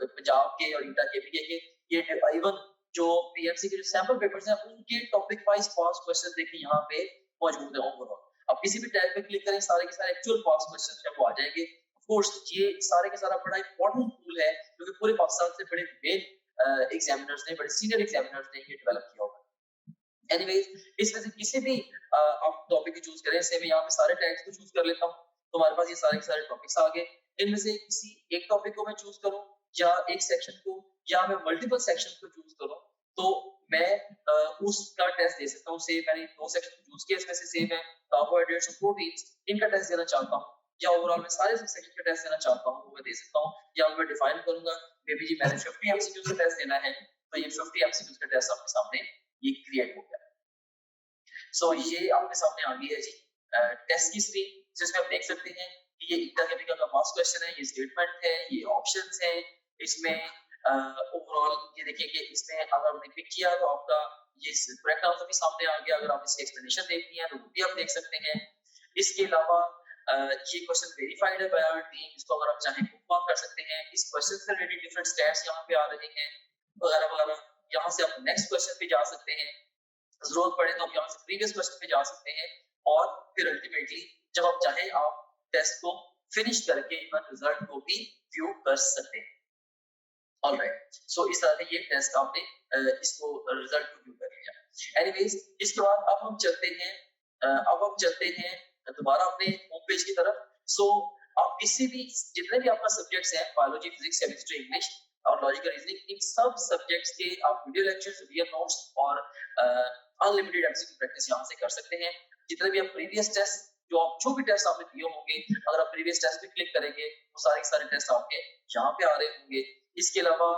Punjab के और ईटा केपीके के, ये इवन जो पीएमसी के जो सैंपल पेपर्स हैं, उनके टॉपिक वाइज पास्ट क्वेश्चन देखिए यहाँ पे मौजूद है ओवरऑल। अब किसी भी टैब पे क्लिक करें, सारे के सारे एक्चुअल पास्ट क्वेश्चन है वो आ जाएंगे। ऑफ कोर्स ये सारे के सारा बड़ा इंपॉर्टेंट टूल है जो कि पूरे पाकिस्तान से बड़े मेन एग्जामिनर्स ने, बड़े सीनियर एग्जामिनर्स ने ये डेवलप किया होगा। एनीवेज, इसमें से किसी भी आप टॉपिक चूज करें, से मैं यहाँ पे सारे टैग्स को चूज कर लेता हूँ, तो हमारे पास ये सारे के सारे टॉपिक्स आ गए। इनमें से किसी एक टॉपिक को मैं चूज करूँ, या एक सेक्शन को, या मैं मल्टीपल सेक्शन को चूज करूँ, तो मैं उसका टेस्ट दे सकता हूँ। से मैंने 2 सेक्शन चूज किए, इसमें से मैं कार्बोहाइड्रेट्स और प्रोटीन्स, इनका टेस्ट देना चाहता हूँ, या ओवरऑल मैं सारे सेक्शन का टेस्ट देना चाहता हूँ, वो मैं दे सकता हूँ। या मैं डिफाइन करूंगा, मे बी जी मैंने 50 एमसीक्यूज का टेस्ट देना है, तो ये 50 एमसीक्यूज का टेस्ट आपके सामने ये क्रिएट हो गया। सो ये आपके सामने आ गई है जी टेस्ट की स्क्रीन, जिसमें आप देख सकते हैं कि ये ईटा केमिकल का पास्ट क्वेश्चन है, ये स्टेटमेंट है, ये ऑप्शंस हैं। इसमें ओवरऑल ये देखिए कि इसमें अगर आपने क्लिक किया तो आपका ये करेक्ट आंसर भी सामने आ गया। अगर आप इसकी एक्सप्लेनेशन देखनी है तो वो भी आप देख सकते हैं। इसके अलावा ये क्वेश्चन वेरीफाइड है बाय आवर टीम, इसको अगर आप चाहें बुकमार्क कर सकते हैं। इस क्वेश्चन से रिलेटेड डिफरेंट स्टैट्स यहाँ पे आ रहे हैं वगैरह वगैरह। यहाँ से आप नेक्स्ट क्वेश्चन पे जा सकते हैं, जरूरत पड़े तो आप यहाँ से प्रीवियस क्वेश्चन पे जा सकते हैं, और फिर अल्टीमेटली जब आप चाहें आप टेस्ट को फिनिश करके इवन रिजल्ट को भी व्यू कर सकते हैं। ऑलराइट, सो इस तरह से ये टेस्ट आपने इसको रिजल्ट को व्यू कर लिया। एनीवेज, इसके बाद अब हम चलते हैं दोबारा अपने होम पेज की तरफ। सो आप किसी भी जितने भी आपका सब्जेक्ट्स हैं, बायोलॉजी, फिजिक्स, केमिस्ट्री, इंग्लिश और लॉजिकल रीजनिंग, इन सब सब्जेक्ट्स के आप वीडियो लेक्चर्स, वीडियो नोट्स और अनलिमिटेड एमसीक्यू प्रैक्टिस यहाँ से कर सकते हैं। जितने भी आप प्रीवियस टेस्ट जो भी टेस्ट आपने दिए होंगे, अगर आप प्रीवियस टेस्ट पे क्लिक करेंगे वो सारे टेस्ट आपके यहाँ पे आ रहे होंगे। इसके अलावा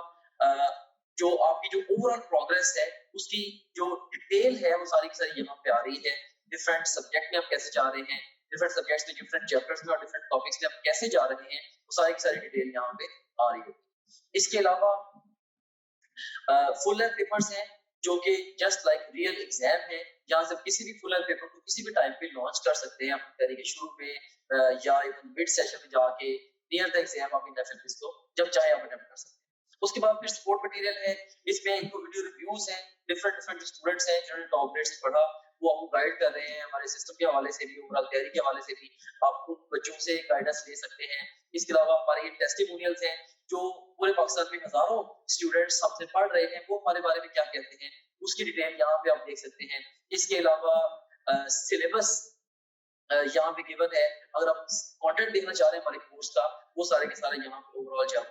जो आपकी जो ओवरऑल प्रोग्रेस है उसकी जो डिटेल है वो सारी की सारी यहाँ पे आ रही है। डिफरेंट सब्जेक्ट में आप कैसे जा रहे हैं, डिफरेंट सब्जेक्ट्स में, डिफरेंट चैप्टर्स में और डिफरेंट टॉपिक्स में आप कैसे जा रहे हैं, वो सारी की सारी डिटेल यहाँ पे आ रही है। इसके अलावा फुल लेंथ पेपर्स हैं जो कि जस्ट लाइक रियल एग्जाम है। यहाँ से किसी भी फुल लेंथ पेपर को किसी भी टाइम पे लॉन्च कर सकते हैं, अपनी तरीके शुरू में या इवन मिड सेशन में जाके नियर द एग्जाम आप इन इसको जब चाहे आप अटेम्प्ट कर सकते हैं। उसके बाद फिर सपोर्ट मटेरियल है, इसमें इनको वीडियो रिव्यूज हैं, डिफरेंट स्टूडेंट्स हैं जिन्होंने टॉप ग्रेड से पढ़ा, वो आपको गाइड कर रहे हैं हमारे सिस्टम के हवाले से भी, ओवरऑल तैयारी के हवाले से भी आप उन बच्चों से गाइडेंस ले सकते हैं। इसके अलावा हमारे ये टेस्टिमोनियल्स हैं जो पूरे पाकिस्तान में हजारों स्टूडेंट्स हमसे पढ़ रहे हैं, वो हमारे बारे में क्या कहते हैं उसकी डिटेल यहाँ पे आप देख सकते हैं। इसके अलावा सिलेबस यहाँ पे गिवन है, अगर आप कंटेंट देखना चाह रहे हैं हमारे कोर्स का, वो सारे के सारे यहाँ पे ओवरऑल जो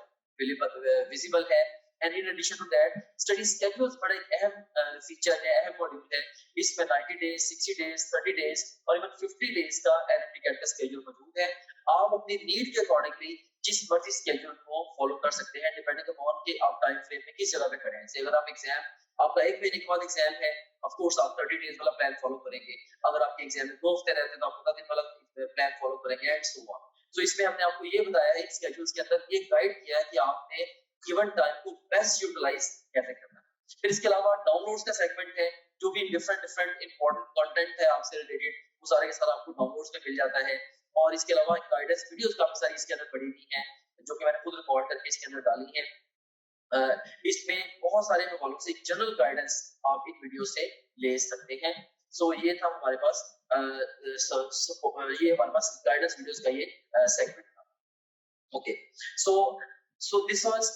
विजिबल है। And in addition to that study schedules बड़ा एक अहम फीचर है, अहम मॉड्यूल है। इसमें 90 डेज, 60 डेज, 30 डेज और इवन 50 डेज का एनएमटी कैट का स्केड्यूल मौजूद है। आप अपनी नीड के अकॉर्डिंगली जिस मर्जी स्केड्यूल को फॉलो कर सकते हैं डिपेंडिंग अपॉन कि आप टाइम फ्रेम में किस जगह पे खड़े हैं। अगर आप एग्जाम आपका 1 महीने के बाद एग्जाम है, ऑफ कोर्स आप 30 डेज वाला प्लान फॉलो करेंगे। अगर आपके एग्जाम में 2 हफ्ते रहते हैं तो आप 15 दिन वाला प्लान फॉलो करेंगे एंड सो ऑन। सो इसमें हमने आपको ये बताया है स्केड्यूल्स के अंदर ये गाइड किया है कि आपने गिवन टाइम को बेस्ट यूटिलाइज कैसे करना है। फिर इसके अलावा डाउनलोड्स का सेगमेंट है, जो भी डिफरेंट इंपॉर्टेंट कंटेंट है आपसे रिलेटेड, वो सारे के सारे आपको डाउनलोड्स में मिल जाता है। और इसके अलावा गाइडेंस वीडियोस काफी सारी इसके अंदर पड़ी हुई हैं जो कि मैंने खुद रिकॉर्ड करके इसके अंदर डाली है। इसमें बहुत सारे हवालों से जनरल गाइडेंस आप इन वीडियो से ले सकते हैं। सो ये था हमारे पास ये हमारे पास गाइडेंस वीडियोस का ये सेगमेंट था। Okay, so this was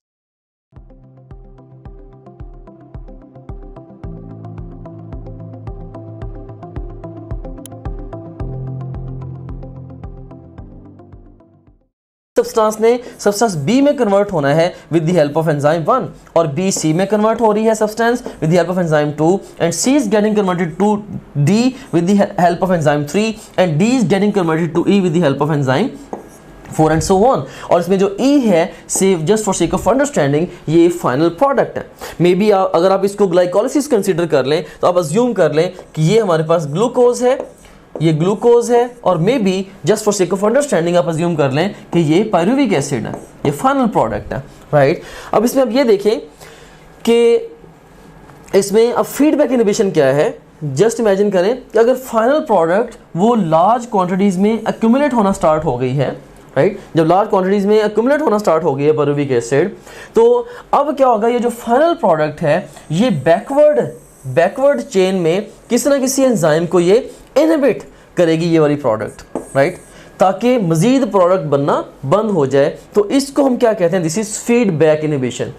substance ने सब्सटेंस बी में कन्वर्ट होना है with the help of enzyme 1 और बी सी में कन्वर्ट हो रही है substance with the help of enzyme 2 and C is getting converted to D with the help of enzyme 3 and D is getting converted to E with the help of enzyme 4 and so on. और इसमें जो ई है save just for sake of understanding ये फाइनल प्रोडक्ट है। मे बी अगर आप इसको ग्लाइकोलिसिस कंसीडर कर लें तो आप अज्यूम कर लें कि ये हमारे पास ग्लूकोज है, ये ग्लूकोज है और may be just for sake of understanding आप अज्यूम कर लें कि ये पायरुविक एसिड है, ये फाइनल प्रोडक्ट है, राइट। अब इसमें अब ये देखें कि इसमें अब फीडबैक इनहिबिशन क्या है। जस्ट इमेजिन करें कि अगर फाइनल प्रोडक्ट वो लार्ज क्वांटिटीज में एक्यूमुलेट होना स्टार्ट हो गई है, राइट, जब लार्ज क्वांटिटीज में एक्यूमुलेट होना स्टार्ट हो गई है पायरुविक एसिड, तो अब क्या होगा, ये जो फाइनल प्रोडक्ट है ये बैकवर्ड चेन में किसी ना किसी एंजाइम को ये इनहिबिट करेगी, ये वाली प्रोडक्ट, राइट, ताकि मजीद प्रोडक्ट बनना बंद हो जाए। तो इसको हम क्या कहते हैं, दिस इज फीडबैक इनहिबिशन।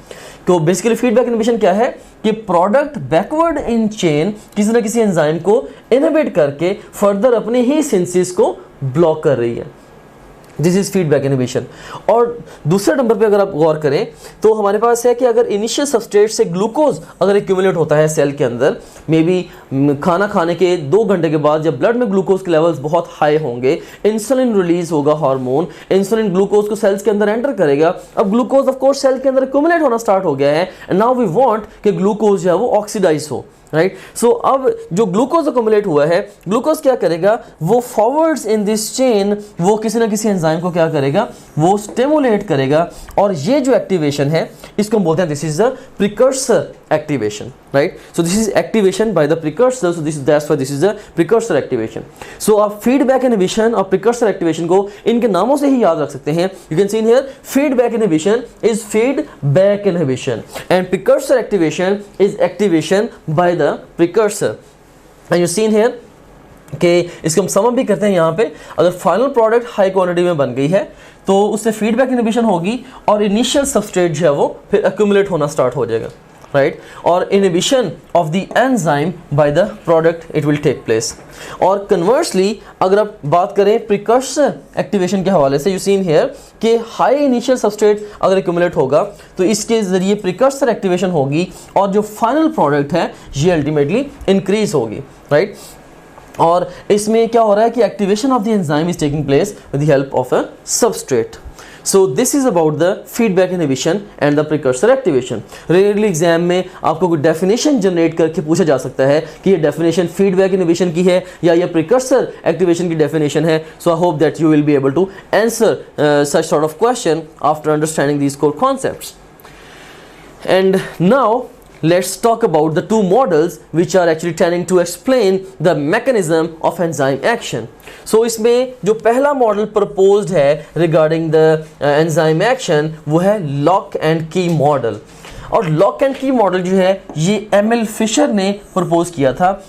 तो बेसिकली फीडबैक इनहिबिशन क्या है कि प्रोडक्ट बैकवर्ड इन चेन किसी ना किसी एंजाइम को इनहिबिट करके फर्दर अपने ही सिंथेसिस को ब्लॉक कर रही है। This is feedback inhibition. और दूसरे नंबर पे अगर आप गौर करें तो हमारे पास है कि अगर इनिशियल सबस्ट्रेट से ग्लूकोज अगर एक्यूमुलेट होता है सेल के अंदर, मे बी खाना खाने के 2 घंटे के बाद जब ब्लड में ग्लूकोज के लेवल्स बहुत हाई होंगे, इंसुलिन रिलीज होगा, हार्मोन इंसुलिन ग्लूकोज को सेल्स के अंदर एंटर करेगा। अब ग्लूकोज ऑफ कोर्स सेल के अंदर एक्यूमुलेट होना स्टार्ट हो गया है एंड नाउ वी वांट कि ग्लूकोज जो है वो ऑक्सीडाइज हो, राइट। सो अब जो ग्लूकोज अकोमुलेट हुआ है, ग्लूकोज क्या करेगा, वो फॉरवर्ड्स इन दिस चेन वो किसी ना किसी एंजाइम को क्या करेगा, वो स्टिमुलेट करेगा। और ये जो एक्टिवेशन है इसको हम बोलते हैं this is the precursor activation, right. So this is activation by the precursor, so that's why this is the precursor activation. So आप फीडबैक इनहिबिशन और प्रिकर्सर एक्टिवेशन को इनके नामों से ही याद रख सकते हैं। You can see in here feedback inhibition is feedback inhibition and precursor activation is activation by the precursor. And you seen here कि इसको हम समअप भी करते हैं यहाँ पे, अगर फाइनल प्रोडक्ट हाई क्वांटिटी में बन गई है तो उससे फीडबैक इनहिबिशन होगी और इनिशियल सबस्ट्रेट जो है वो फिर एक्यूमुलेट होना स्टार्ट हो जाएगा, राइट। और inhibition of the enzyme by the product it will take place. और कन्वर्सली अगर आप बात करें प्रिकर्सर एक्टिवेशन के हवाले से, यू सीन हियर कि हाई इनिशियल सबस्ट्रेट अगर एक्यूमुलेट होगा तो इसके ज़रिए प्रिकर्सर एक्टिवेशन होगी और जो फाइनल प्रोडक्ट है ये अल्टीमेटली इंक्रीज होगी, राइट। और इसमें क्या हो रहा है कि activation of the enzyme is taking place with the help of a substrate. So this is about the feedback inhibition and the precursor activation. Rarely exam में आपको कोई डेफिनेशन जनरेट करके पूछा जा सकता है कि ये डेफिनेशन फीडबैक इनहिबिशन की है या ये प्रिकर्सर एक्टिवेशन की डेफिनेशन है। So I hope that you will be able to answer such sort of question after understanding these core concepts. And now let's talk about the two models which are actually tending to explain the mechanism of enzyme action. So इसमें जो पहला मॉडल प्रपोज्ड है regarding the enzyme action वो है लॉक एंड की मॉडल. और लॉक एंड की मॉडल जो है ये एमिल फिशर ने प्रपोज किया था.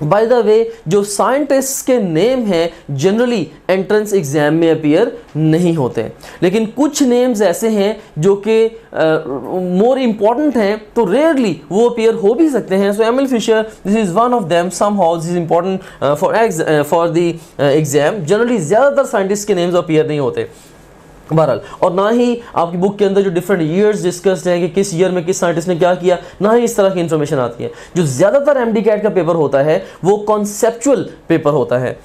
बाय द वे जो साइंटिस्ट के नेम हैं जनरली एंट्रेंस एग्जाम में अपीयर नहीं होते, लेकिन कुछ नेम्स ऐसे हैं जो कि मोर इम्पॉर्टेंट हैं तो रेयरली वो अपीयर हो भी सकते हैं. So Emil Fischer this is one of them. Somehow this is important for the exam. Generally ज़्यादातर साइंटिस्ट के नेम्स अपीयर नहीं होते बहरहाल, और ना ही आपकी बुक के अंदर जो डिफरेंट ईयर्स डिस्कस्ड हैं कि किस ईयर में किस साइंटिस्ट ने क्या किया, ना ही इस तरह की इन्फॉर्मेशन आती है. जो ज़्यादातर एमडी कैट का पेपर होता है वो कॉन्सेप्चुअल पेपर होता है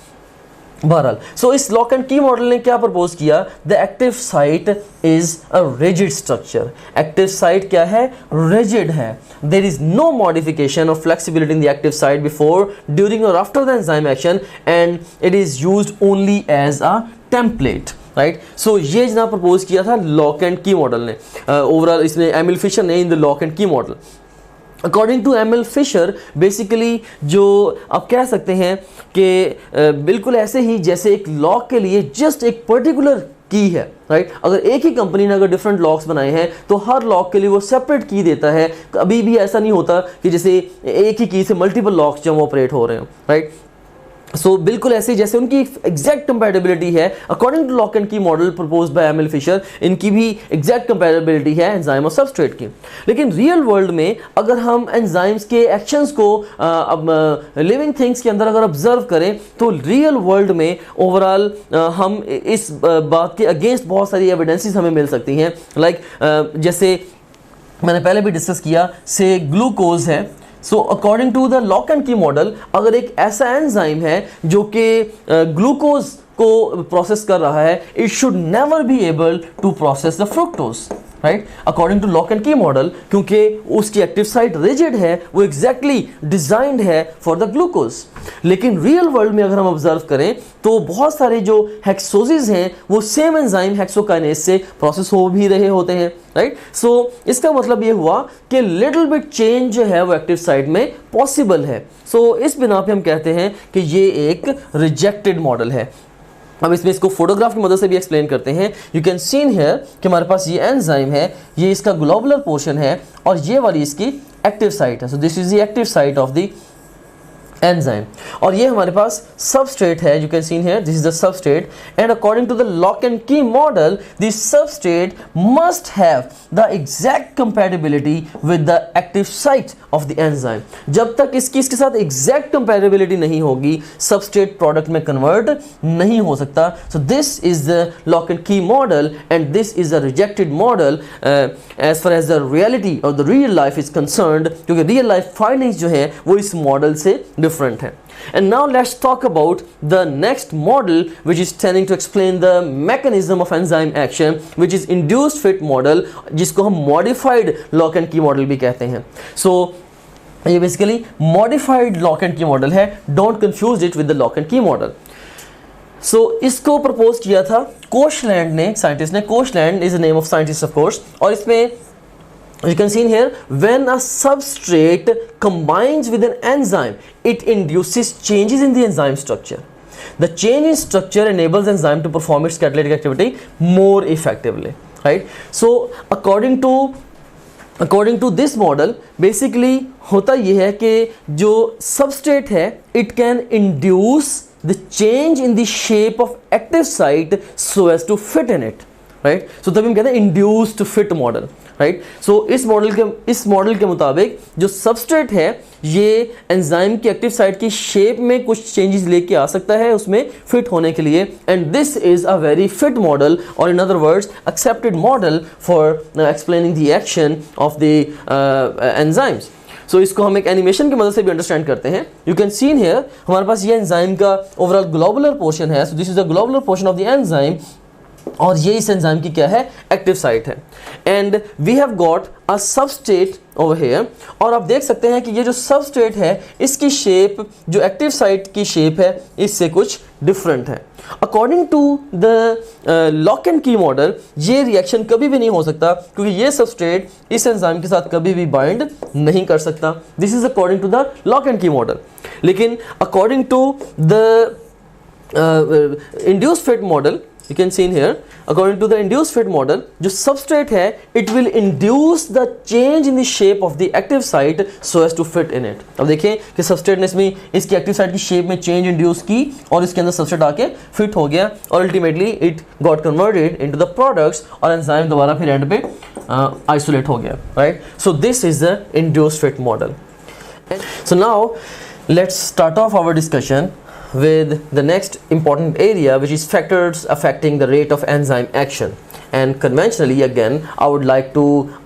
बहरहाल. सो इस लॉक एंड की मॉडल ने क्या प्रपोज किया? The active site is a rigid structure. Active site क्या है? रिजिड है. देयर इज नो मॉडिफिकेशन और flexibility in the active site before, during और after the enzyme action, and it is used only as a template. Right. So ये जना प्रपोज किया था लॉक एंड की मॉडल ने. ओवरऑल इसने एमिल फिशर ने in the lock and key model. According to Emil Fischer basically जो आप कह सकते हैं कि बिल्कुल ऐसे ही जैसे एक लॉक के लिए जस्ट एक पर्टिकुलर की है. राइट. अगर एक ही कंपनी ने अगर डिफरेंट लॉक्स बनाए हैं तो हर लॉक के लिए वो सेपरेट की देता है. कभी भी ऐसा नहीं होता कि जैसे एक ही की से मल्टीपल लॉक्स जो ऑपरेट हो रहे हो. राइट. सो बिल्कुल ऐसे जैसे उनकी एग्जैक्ट कंपैटिबिलिटी है according to lock and key model proposed by Emil Fischer, इनकी भी एग्जैक्ट कंपैटिबिलिटी है एंजाइम और सबस्ट्रेट की. लेकिन रियल वर्ल्ड में अगर हम एंजाइम्स के एक्शंस को लिविंग थिंग्स के अंदर अगर ऑब्जर्व करें तो रियल वर्ल्ड में ओवरऑल हम इस बात के अगेंस्ट बहुत सारी एविडेंसेस हमें मिल सकती हैं. लाइक जैसे मैंने पहले भी डिस्कस किया से ग्लूकोज है. So according to the lock and key model अगर एक ऐसा एंजाइम है जो कि ग्लूकोज को प्रोसेस कर रहा है, it should never be able to process the fructose. Right. According to lock and key model क्योंकि उसकी एक्टिव साइट रिजिड है, वो एग्जैक्टली डिजाइंड है फॉर द ग्लूकोज. लेकिन रियल वर्ल्ड में अगर हम ऑब्जर्व करें तो बहुत सारे जो हेक्सोजेज हैं वो सेम एंजाइम हेक्सोकाइनेज से प्रोसेस हो भी रहे होते हैं. राइट. सो इसका मतलब ये हुआ कि लिटिल बिट चेंज जो है वो एक्टिव साइट में पॉसिबल है. सो इस बिना पे हम कहते हैं कि ये एक रिजेक्टेड मॉडल है. अब इसमें इसको फोटोग्राफ की मदद से भी एक्सप्लेन करते हैं. यू कैन सीन हियर कि हमारे पास ये एंजाइम है, ये इसका ग्लोबुलर पोर्शन है और ये वाली इसकी एक्टिव साइट है. So this is the active site of the enzyme. और ये हमारे पास सबस्ट्रेट है. You can seen here this is the substrate, and according to the lock and key model this substrate must have the exact compatibility with the active site of the enzyme. जब तक इसके साथ एग्जैक्ट कंपैटिबिलिटी नहीं होगी सबस्ट्रेट प्रोडक्ट में कन्वर्ट नहीं हो सकता. So this is the lock and key model and this is the rejected model as far as the reality और the real life is concerned, क्योंकि रियल लाइफ फाइंडिंग्स जो है वो इस मॉडल से different है. And now let's talk about the next model which is tending to explain the mechanism of enzyme action, which is induced fit model, जिसको हम modified lock and key model भी कहते हैं. So ये basically modified lock and key model है. Don't confuse it with the lock and key model. So इसको propose किया था कोशलैंड ने, साइंटिस्ट ने. Koshland is the name of scientist of course. और इसमें you can see in here when a substrate combines with an enzyme it induces changes in the enzyme structure. The change in structure enables enzyme to perform its catalytic activity more effectively. Right. So according to this model basically होता ये है कि जो substrate है it can induce the change in the shape of active site so as to fit in it. Right. So तभी हम कहते हैं induced fit model. राइट. सो इस मॉडल के मुताबिक जो सबस्ट्रेट है ये एंजाइम की एक्टिव साइट की शेप में कुछ चेंजेस लेके आ सकता है उसमें फिट होने के लिए, and this is a very fit model और in other words accepted model for explaining the action of the enzymes. So इसको हम एक एनिमेशन की मदद से भी अंडरस्टैंड करते हैं. यू कैन सीन हियर हमारे पास ये एंजाइम का ओवरऑल ग्लोबुलर पोर्शन है. So this is the globular portion of the enzyme और ये इस एंजाइम की क्या है, एक्टिव साइट है। And we have got a substrate over here, और आप देख सकते हैं कि ये जो सबस्ट्रेट है इसकी शेप जो एक्टिव साइट की शेप है इससे कुछ डिफरेंट है। According to the lock and key model ये रिएक्शन कभी भी नहीं हो सकता क्योंकि ये सबस्ट्रेट इस एंजाइम के साथ कभी भी बाइंड नहीं कर सकता। This is according to the lock and key model. लेकिन according to the induced fit model, you can see in here, according to the induced fit model, जो substrate है it will induce the change in the shape of the active site so as to fit in it। अब देखिए कि substrate ने इसमें इसकी active site की shape में change induce की और इसके अंदर substrate आके fit हो गया और ultimately it got converted into the products और enzyme दोबारा फिर end पे isolate हो गया, right? So this is the induced fit model। So now let's start off our discussion with the next important area, which is factors affecting the rate of enzyme action. And conventionally, again, I would like to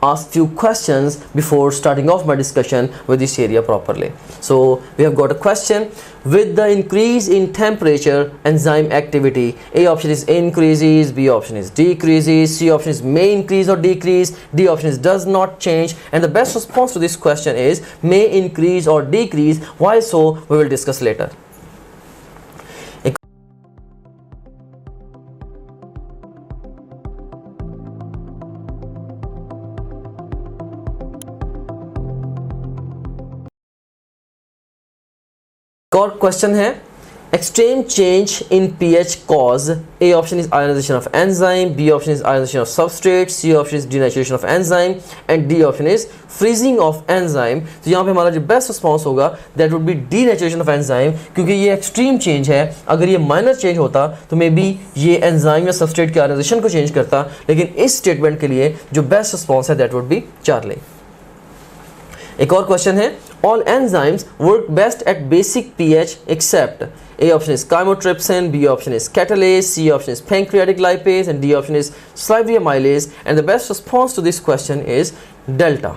ask few questions before starting off my discussion with this area properly. So we have got a question: with the increase in temperature, enzyme activity, A option is increases, B option is decreases, C option is may increase or decrease, D option is does not change, and the best response to this question is may increase or decrease. Why so? We will discuss later. और क्वेश्चन है extreme change in pH cause A option is ionisation of enzyme, B option is ionisation of substrate, C option is denaturation of enzyme and D option is freezing of enzyme. तो यहाँ पे हमारा जो बेस्ट रिस्पॉन्स होगा that would be denaturation of enzyme, क्योंकि ये एक्सट्रीम चेंज है। अगर ये माइनर चेंज होता तो मे बी ये एंजाइम या सबस्ट्रेट के आयोनाइजेशन को चेंज करता, लेकिन इस स्टेटमेंट के लिए जो बेस्ट रिस्पॉन्स है दैट वुड बी चार्ली। एक और क्वेश्चन है all enzymes work best at basic pH except A option is chymotrypsin, B option is catalase, C option is pancreatic lipase and D option is salivary amylase, and the best response to this question is delta।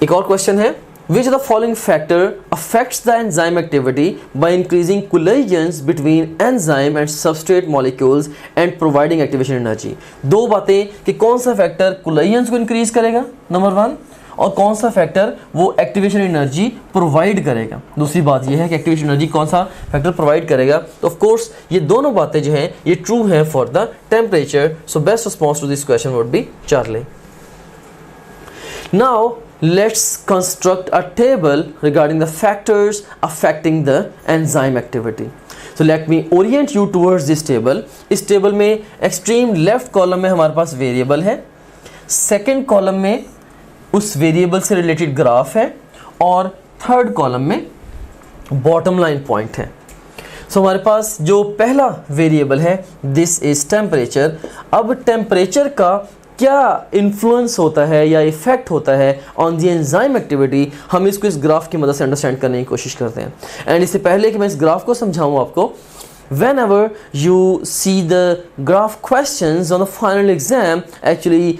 एक और क्वेश्चन है which of the following factor affects the enzyme activity by increasing collisions between enzyme and substrate molecules and providing activation energy। दो बातें कि कौन सा फैक्टर collisions को इंक्रीज करेगा नंबर 1, और कौन सा फैक्टर वो एक्टिवेशन एनर्जी प्रोवाइड करेगा। दूसरी बात ये है कि एक्टिवेशन एनर्जी कौन सा फैक्टर प्रोवाइड करेगा। तो ऑफ कोर्स ये दोनों बातें जो हैं ये ट्रू हैं for the temperature. So best response to this question would be Charlie. Now let's construct a table regarding the factors affecting the enzyme activity. So let me orient you towards this table। इस टेबल में एक्सट्रीम लेफ्ट कॉलम में हमारे पास वेरिएबल है, सेकेंड कॉलम में उस वेरिएबल से रिलेटेड ग्राफ है और थर्ड कॉलम में बॉटम लाइन पॉइंट है। सो हमारे पास जो पहला वेरिएबल है दिस इज टेम्परेचर। अब टेम्परेचर का क्या इन्फ्लुएंस होता है या इफेक्ट होता है ऑन दी एंजाइम एक्टिविटी, हम इसको इस ग्राफ की मदद से अंडरस्टैंड करने की कोशिश करते हैं। एंड इससे पहले कि मैं इस ग्राफ को समझाऊं आपको, whenever you see the graph questions on the final exam, actually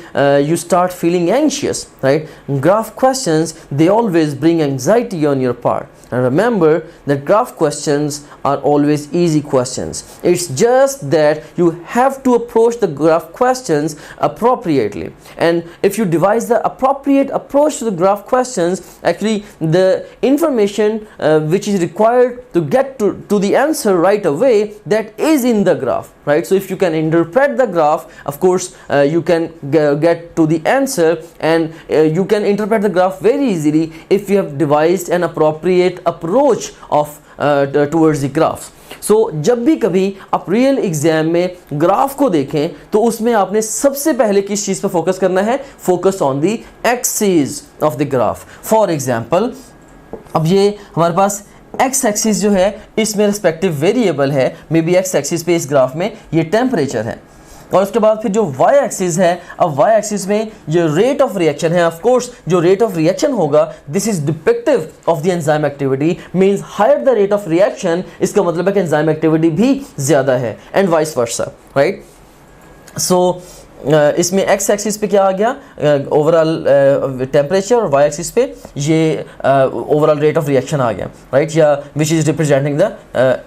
you start feeling anxious, right? Graph questions, they always bring anxiety on your part, and remember that graph questions are always easy questions. It's just that you have to approach the graph questions appropriately, and if you devise the appropriate approach to the graph questions, actually the information which is required to get to the answer right away, that is in the graph, right? So if you can interpret the graph, of course you can get to the answer, and you can interpret the graph very easily if you have devised an appropriate approach of towards the graph। So जब भी कभी आप रियल एग्जाम में ग्राफ को देखें तो उसमें आपने सबसे पहले किस चीज़ पर फोकस करना है, focus on the axis of the graph. For example अब ये हमारे पास एक्स एक्सिस जो है इसमें रिस्पेक्टिव वेरिएबल है, मे बी एक्स एक्सिस पे इस ग्राफ में ये टेम्परेचर है, और उसके बाद फिर जो वाई एक्सिस है, अब वाई एक्सिस में जो रेट ऑफ रिएक्शन है, ऑफ कोर्स जो रेट ऑफ रिएक्शन होगा this is depictive of the enzyme activity, means higher the rate of reaction, इसका मतलब है कि एंजाइम एक्टिविटी भी ज़्यादा है, and vice versa, right? So इसमें एक्स एक्सिस पे क्या आ गया, ओवरऑल टेम्परेचर, और वाई एक्सिस पे ये ओवरऑल रेट ऑफ रिएक्शन आ गया, राइट, या which is representing the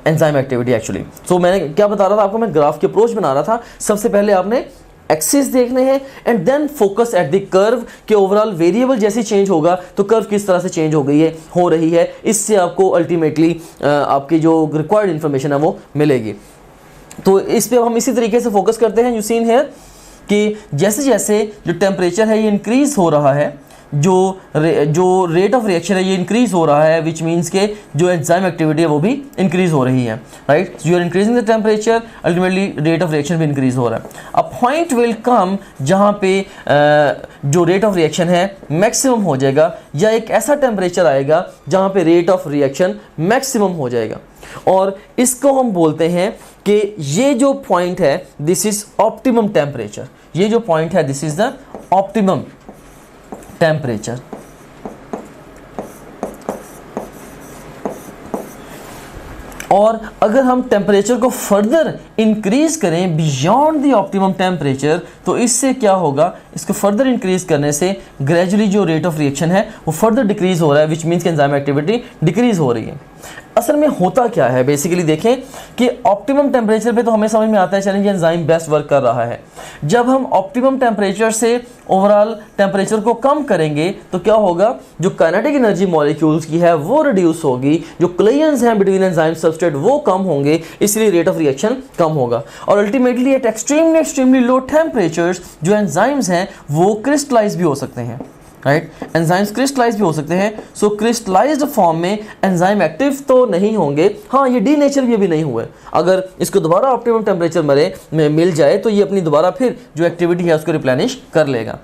enzyme activity actually. सो मैंने क्या बता रहा था आपको, मैं ग्राफ की अप्रोच बना रहा था। सबसे पहले आपने एक्सिस देखने हैं and then focus at the curve के ओवरऑल वेरिएबल जैसे चेंज होगा तो कर्व किस तरह से चेंज हो रही है, इससे आपको अल्टीमेटली आपकी जो रिक्वायर्ड इन्फॉर्मेशन है वो मिलेगी। तो इस पे हम इसी तरीके से फोकस करते हैं। यू सीन है कि जैसे जैसे जो टेम्परेचर है ये इंक्रीज हो रहा है, जो रेट ऑफ रिएक्शन है ये इंक्रीज हो रहा है, विच मीन्स के जो एंजाइम एक्टिविटी है वो भी इंक्रीज हो रही है, right. You are increasing the temperature, ultimately rate of reaction भी इंक्रीज हो रहा है। अ पॉइंट विल कम जहाँ पे जो रेट ऑफ रिएक्शन है मैक्सिमम हो जाएगा, या एक ऐसा टेम्परेचर आएगा जहाँ पे रेट ऑफ रिएक्शन मैक्सिमम हो जाएगा, और इसको हम बोलते हैं कि ये जो पॉइंट है दिस इज ऑप्टिमम टेम्परेचर। ये जो पॉइंट है this is the optimum temperature. और अगर हम टेम्परेचर को फर्दर इंक्रीज करें बियॉन्ड द ऑप्टिमम टेम्परेचर, तो इससे क्या होगा, इसको फर्दर इंक्रीज करने से ग्रेजुअली जो रेट ऑफ रिएक्शन है वो फर्दर डिक्रीज हो रहा है, विच मीन्स कि एंजाइम एक्टिविटी डिक्रीज हो रही है। असल में होता क्या है, बेसिकली देखें कि ऑप्टिमम टेम्परेचर पे तो हमें समझ में आता है चलें एंजाइम बेस्ट वर्क कर रहा है। जब हम ऑप्टिमम टेम्परेचर से ओवरऑल टेम्परेचर को कम करेंगे तो क्या होगा, जो काइनेटिक एनर्जी मॉलिक्यूल्स की है वो रिड्यूस होगी, जो कोलिजन्स हैं बिटवीन एंजाइम सबस्ट्रेट वो कम होंगे, इसलिए रेट ऑफ रिएक्शन कम होगा। और ultimately at extremely low temperatures जो एंजाइम्स हैं वो क्रिस्टलाइज भी हो सकते हैं, राइट। एंजाइम्स क्रिस्टलाइज भी हो सकते हैं। सो क्रिस्टलाइज्ड फॉर्म में एंजाइम एक्टिव तो नहीं होंगे, हाँ ये डीनेचर भी अभी नहीं हुए। अगर इसको दोबारा ऑप्टिमम टेम्परेचर में मिल जाए तो ये अपनी दोबारा फिर जो एक्टिविटी है उसको रिप्लेनिश कर लेगा।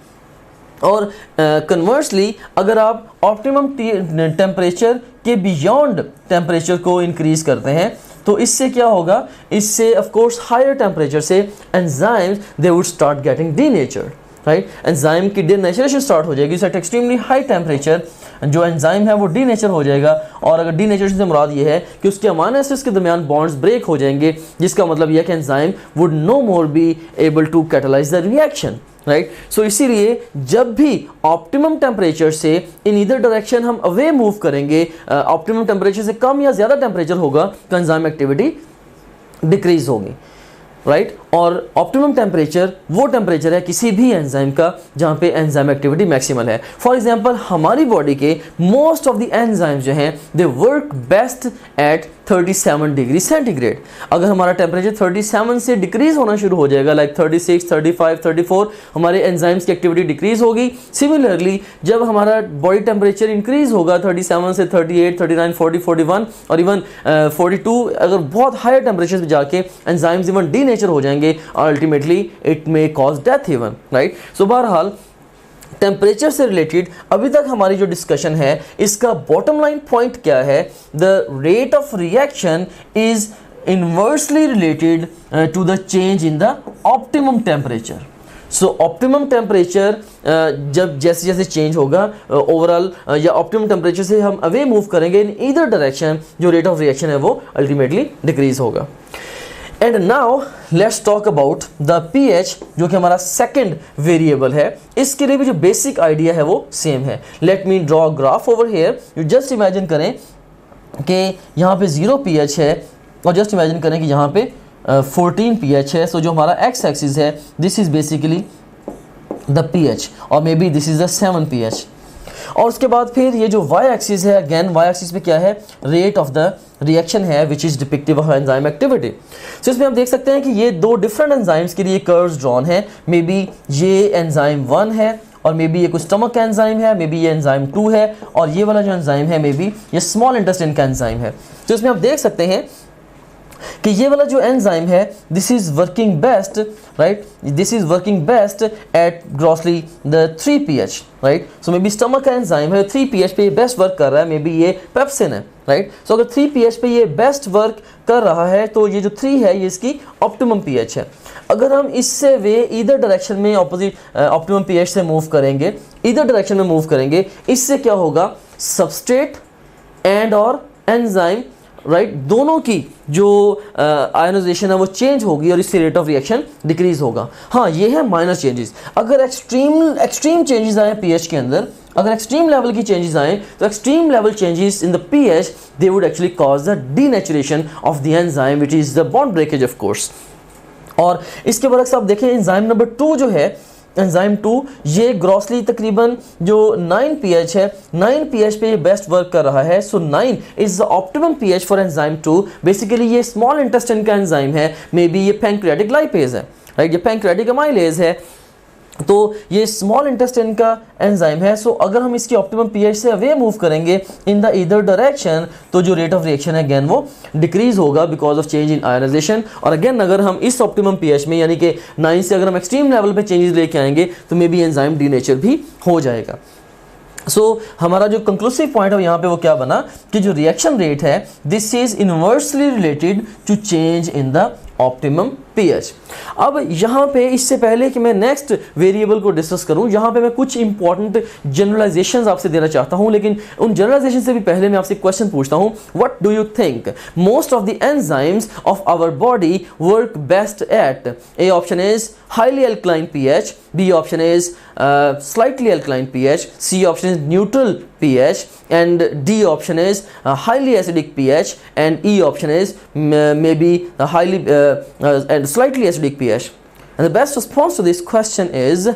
और कन्वर्सली अगर आप ऑप्टिमम टेम्परेचर के बियॉन्ड टेम्परेचर को इंक्रीज करते हैं तो इससे क्या होगा, इससे ऑफ कोर्स हायर टेम्परेचर से enzymes they would start getting denatured, right. Enzyme की डीनेचरेशन स्टार्ट हो जाएगी। एट एक्सट्रीमली हाई टेम्परेचर जो एंजाइम है वो डीनेचर हो जाएगा, और अगर डीनेचरेशन से मुराद ये है कि उसके अमाइनो एसिड्स के दरमियान बॉन्ड्स ब्रेक हो जाएंगे, जिसका मतलब यह है कि enzyme would no more be able to catalyse the reaction, right. So इसीलिए जब भी ऑप्टिमम टेम्परेचर से इन ईदर डायरेक्शन हम अवे मूव करेंगे, ऑप्टिमम टेम्परेचर से कम या ज़्यादा टेम्परेचर होगा तो एंजाइम एक्टिविटी डिक्रीज होगी, राइट। और ऑप्टिमम टेम्परेचर वो टेम्परेचर है किसी भी एंजाइम का जहाँ पे एंजाइम एक्टिविटी मैक्सिमल है। फॉर एग्जांपल हमारी बॉडी के मोस्ट ऑफ द एंजाइम्स जो हैं they work best eight 37 degree centigrade. अगर हमारा टेम्परेचर 37 से डिक्रीज होना शुरू हो जाएगा, लाइक 36, 35, 34, हमारे एंजाइम्स की एक्टिविटी डिक्रीज होगी। सिमिलरली जब हमारा बॉडी टेम्परेचर इंक्रीज होगा 37 से 38, 39, 40, 41 और इवन 42, अगर बहुत हायर टेम्परेचर पे जाके एंजाइम्स इवन डीनेचर हो जाएंगे, ultimately it may cause death even, right. So बहरहाल टेम्परेचर से रिलेटेड अभी तक हमारी जो डिस्कशन है इसका बॉटम लाइन पॉइंट क्या है, the rate of reaction is inversely related to the change in the optimum temperature. So optimum temperature जब जैसे जैसे चेंज होगा ओवरऑल या ऑप्टिमम टेम्परेचर से हम अवे मूव करेंगे इन ईदर डायरेक्शन, जो रेट ऑफ रिएक्शन है वो अल्टीमेटली डिक्रीज होगा। And now let's talk about the pH, जो कि हमारा सेकंड वेरिएबल है। इसके लिए भी जो बेसिक आइडिया है वो सेम है। Let me draw graph over hair. You just imagine करें कि यहाँ पे 0 पीएच है, और जस्ट इमेजिन करें कि यहाँ पे 14 पीएच है। सो जो हमारा एक्स एक्सिस है this is basically the pH, और maybe this is the 7 pH. और उसके बाद फिर ये जो वाई एक्सिस है, अगेन वाई एक्सिस पे क्या है, रेट ऑफ द रिएक्शन है which is depictive of enzyme activity. So इसमें हम देख सकते हैं कि ये दो डिफरेंट एंजाइम्स के लिए कर्व्स ड्रॉन है। मे बी ये एंजाइम 1 है, और मे बी ये कुछ स्टमक का एंजाइम है, मे बी ये एंजाइम 2 है, और ये वाला जो एंजाइम है मे बी ये स्मॉल इंटेस्टाइन का एंजाइम है। तो इसमें आप देख सकते हैं कि ये वाला जो एंजाइम है this is working best, right, this is working best at grossly the 3 pH, right. So may be stomach का एंजाइम है 3 pH पे ये बेस्ट वर्क कर रहा है, मे बी ये पेप्सिन है, राइट। सो अगर 3 pH पे ये बेस्ट वर्क कर रहा है तो ये जो 3 है ये इसकी ऑप्टिमम pH है। अगर हम इससे वे ईदर डायरेक्शन में ऑपोजिट ऑप्टिमम pH से मूव करेंगे, ईदर डायरेक्शन में मूव करेंगे, इससे क्या होगा, सबस्ट्रेट एंड और एंजाइम राइट, दोनों की जो आयोनाइजेशन है वो चेंज होगी और इससे रेट ऑफ रिएक्शन डिक्रीज होगा। हाँ, ये है माइनर चेंजेस। अगर एक्सट्रीम चेंजेस आए पीएच के अंदर, अगर एक्सट्रीम लेवल की चेंजेस आए तो extreme level changes in the pH they would actually cause the denaturation of the enzyme which is the bond breakage of course. और इसके बरक्स आप देखें एंजाइम नंबर 2 जो है, एंजाइम 2, ये ग्रॉसली तकरीबन जो 9 pH है, 9 pH पे ये बेस्ट वर्क कर रहा है। सो 9 is the optimum pH for enzyme 2। Basically ये स्मॉल इंटेस्टाइन का एंजाइम है, मे बी ये पैंक्रियाटिक लाइपेज है, राइट, ये पैंक्रियाटिक अमाइलेज है, तो ये स्मॉल इंटेस्टाइन का एंजाइम है। सो अगर हम इसकी ऑप्टिमम पीएच से अवे मूव करेंगे इन द ईदर डायरेक्शन तो जो रेट ऑफ रिएक्शन है अगेन वो डिक्रीज होगा because of change in ionisation. और अगेन अगर हम इस ऑप्टिमम पीएच में यानी कि 9 से अगर हम एक्सट्रीम लेवल पे चेंजेस लेके आएंगे तो मे बी एंजाइम डीनेचर भी हो जाएगा। सो हमारा जो कंक्लूसिव पॉइंट है यहाँ पे वो क्या बना कि जो रिएक्शन रेट है this is inversely related to change in the optimum pH. अब यहाँ पे इससे पहले कि मैं नेक्स्ट वेरिएबल को डिस्कस करूँ, यहाँ पे मैं कुछ इंपॉर्टेंट जनरलाइजेशंस आपसे देना चाहता हूँ, लेकिन उन जनरलाइजेशन से भी पहले मैं आपसे क्वेश्चन पूछता हूँ, what do you think most of the enzymes of our body work best at? A option is highly alkaline pH, B option is slightly alkaline pH, C option is neutral pH, and D option is highly acidic pH, and E option is maybe highly and slightly acidic pH. And the best response to this question is,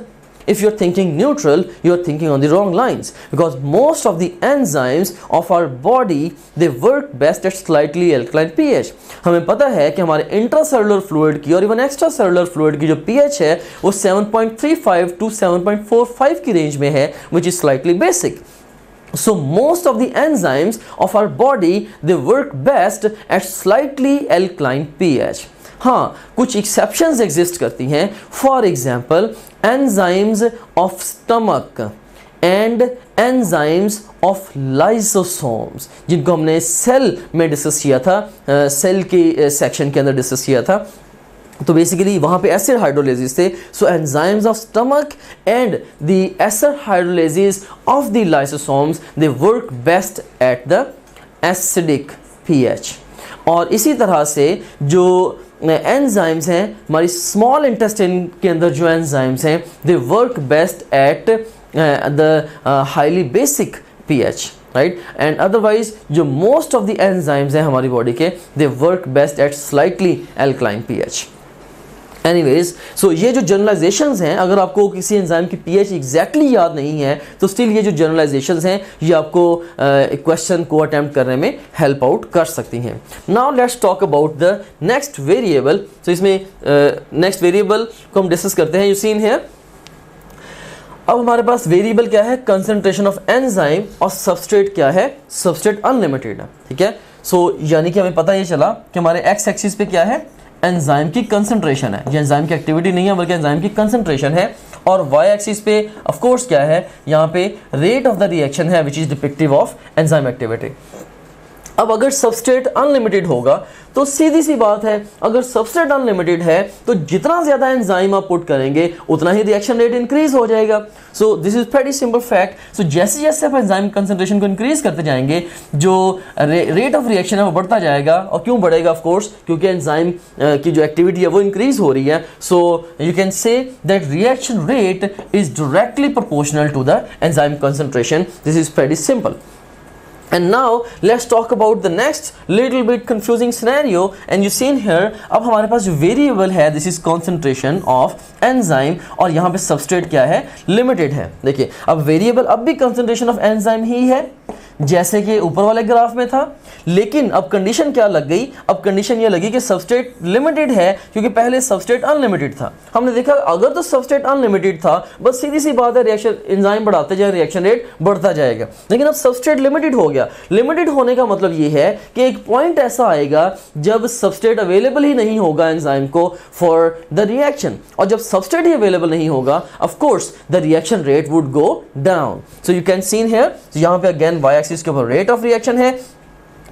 if you're thinking neutral, you're thinking on the wrong lines, because most of the enzymes of our body they work best at slightly alkaline pH. हमें पता है कि हमारे इंट्रासेलुलर फ्लूइड की और इवन एक्स्ट्रा सेलुलर फ्लूइड की जो pH है वो 7.35 to 7.45 की रेंज में है, which is slightly basic. So most of the enzymes of our body they work best at slightly alkaline pH. हाँ, कुछ एक्सेप्शंस एग्जिस्ट करती हैं। For example enzymes of stomach and enzymes of lysosomes, जिनको हमने सेल में डिस्कस किया था, सेल के सेक्शन के अंदर डिस्कस किया था। तो बेसिकली वहाँ पे एसिड हाइड्रोलाइसिस थे। So enzymes of stomach and the acid hydrolysis of the lysosomes they work best at the acidic pH. और इसी तरह से जो एंजाइम्स हैं हमारी स्मॉल इंटेस्टाइन के अंदर जो एंजाइम्स हैं they work best at the highly basic pH, right, and otherwise जो मोस्ट ऑफ द एंजाइम्स हैं हमारी बॉडी के they work best at slightly alkaline pH. Anyways, so ये जो जनरलाइजेशंस हैं, अगर आपको किसी एंजाइम की पीएच एग्जैक्टली याद नहीं है तो स्टिल ये जो जनरलाइजेशंस हैं ये आपको क्वेश्चन को अटेम्प्ट करने में हेल्प आउट कर सकती हैं। Now let's talk about the next variable. तो इसमें नेक्स्ट वेरिएबल को हम डिस्कस करते हैं। यू सीन हियर, अब हमारे पास वेरिएबल क्या है, कंसंट्रेशन ऑफ एंजाइम, और सबस्ट्रेट क्या है, सबस्ट्रेट अनलिमिटेड है, ठीक है। सो यानी कि हमें पता ये चला कि हमारे एक्स एक्सिस पे क्या है, एंजाइम की कंसंट्रेशन है, ये एंजाइम की एक्टिविटी नहीं है बल्कि एंजाइम की कंसंट्रेशन है। और वाई एक्सिस पे ऑफ कोर्स क्या है, यहाँ पे रेट ऑफ द रिएक्शन है which is depictive of enzyme activity. अब अगर सबस्ट्रेट अनलिमिटेड होगा तो सीधी सी बात है, अगर सबस्ट्रेट अनलिमिटेड है तो जितना ज़्यादा एंजाइम आप पुट करेंगे उतना ही रिएक्शन रेट इंक्रीज हो जाएगा। So this is very simple fact. So जैसे जैसे आप एंजाइम कंसंट्रेशन को इंक्रीज करते जाएंगे जो रेट ऑफ रिएक्शन है वो बढ़ता जाएगा। और क्यों बढ़ेगा, ऑफ कोर्स क्योंकि एंजाइम की जो एक्टिविटी है वो इंक्रीज हो रही है। So you can say that reaction rate is directly proportional to the enzyme concentration. This is very simple. And now let's talk about the next little bit confusing scenario, and you seen here, अब हमारे पास जो वेरिएबल है this is concentration of enzyme, और यहाँ पे सबस्ट्रेट क्या है, लिमिटेड है। देखिए अब वेरिएबल अब भी concentration of enzyme ही है जैसे कि ऊपर वाले ग्राफ में था, लेकिन अब कंडीशन क्या लग गई, अब कंडीशन ये लगी कि सबस्ट्रेट लिमिटेड है क्योंकि पहले सबस्ट्रेट अनलिमिटेड था। हमने देखा अगर तो सबस्ट्रेट अनलिमिटेड था बस सीधी सी बात है रिएक्शन एंजाइम बढ़ाते जाए रिएक्शन रेट बढ़ता जाएगा, लेकिन अब सबस्ट्रेट लिमिटेड हो गया। लिमिटेड होने का मतलब ये है कि एक पॉइंट ऐसा आएगा जब सबस्ट्रेट अवेलेबल ही नहीं होगा एंजाइम को फॉर द रिएक्शन, और जब सबस्ट्रेट ही अवेलेबल नहीं होगा of course the reaction rate would go down. So you can seen here, यहाँ पे अगेन वाई एक्सिस के ऊपर रेट ऑफ रिएक्शन है।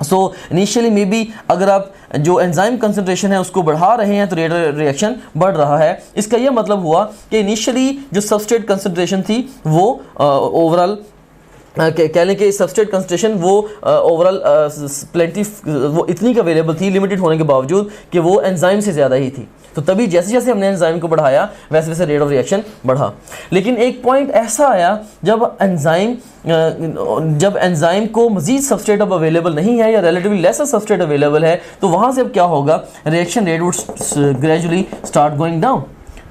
सो इनिशियली मे बी अगर आप जो एंजाइम कंसंट्रेशन है उसको बढ़ा रहे हैं तो रेट ऑफ रिएक्शन बढ़ रहा है। इसका यह मतलब हुआ कि इनिशियली जो सबस्ट्रेट कंसंट्रेशन थी वो ओवरऑल कह लें कि सबस्ट्रेट कंसंट्रेशन वो ओवरऑल प्लेंटी वो इतनी का अवेलेबल थी लिमिटेड होने के बावजूद कि वो एंजाइम से ज़्यादा ही थी। तो तभी जैसे जैसे हमने एंजाइम को बढ़ाया वैसे वैसे रेट ऑफ रिएक्शन बढ़ा। लेकिन एक पॉइंट ऐसा आया जब एंजाइम को मजीद सबस्ट्रेट अब अवेलेबल नहीं है या रिलेटिवली लेसर सबस्ट्रेट अवेलेबल है, तो वहाँ से अब क्या होगा, reaction rate would gradually start going down,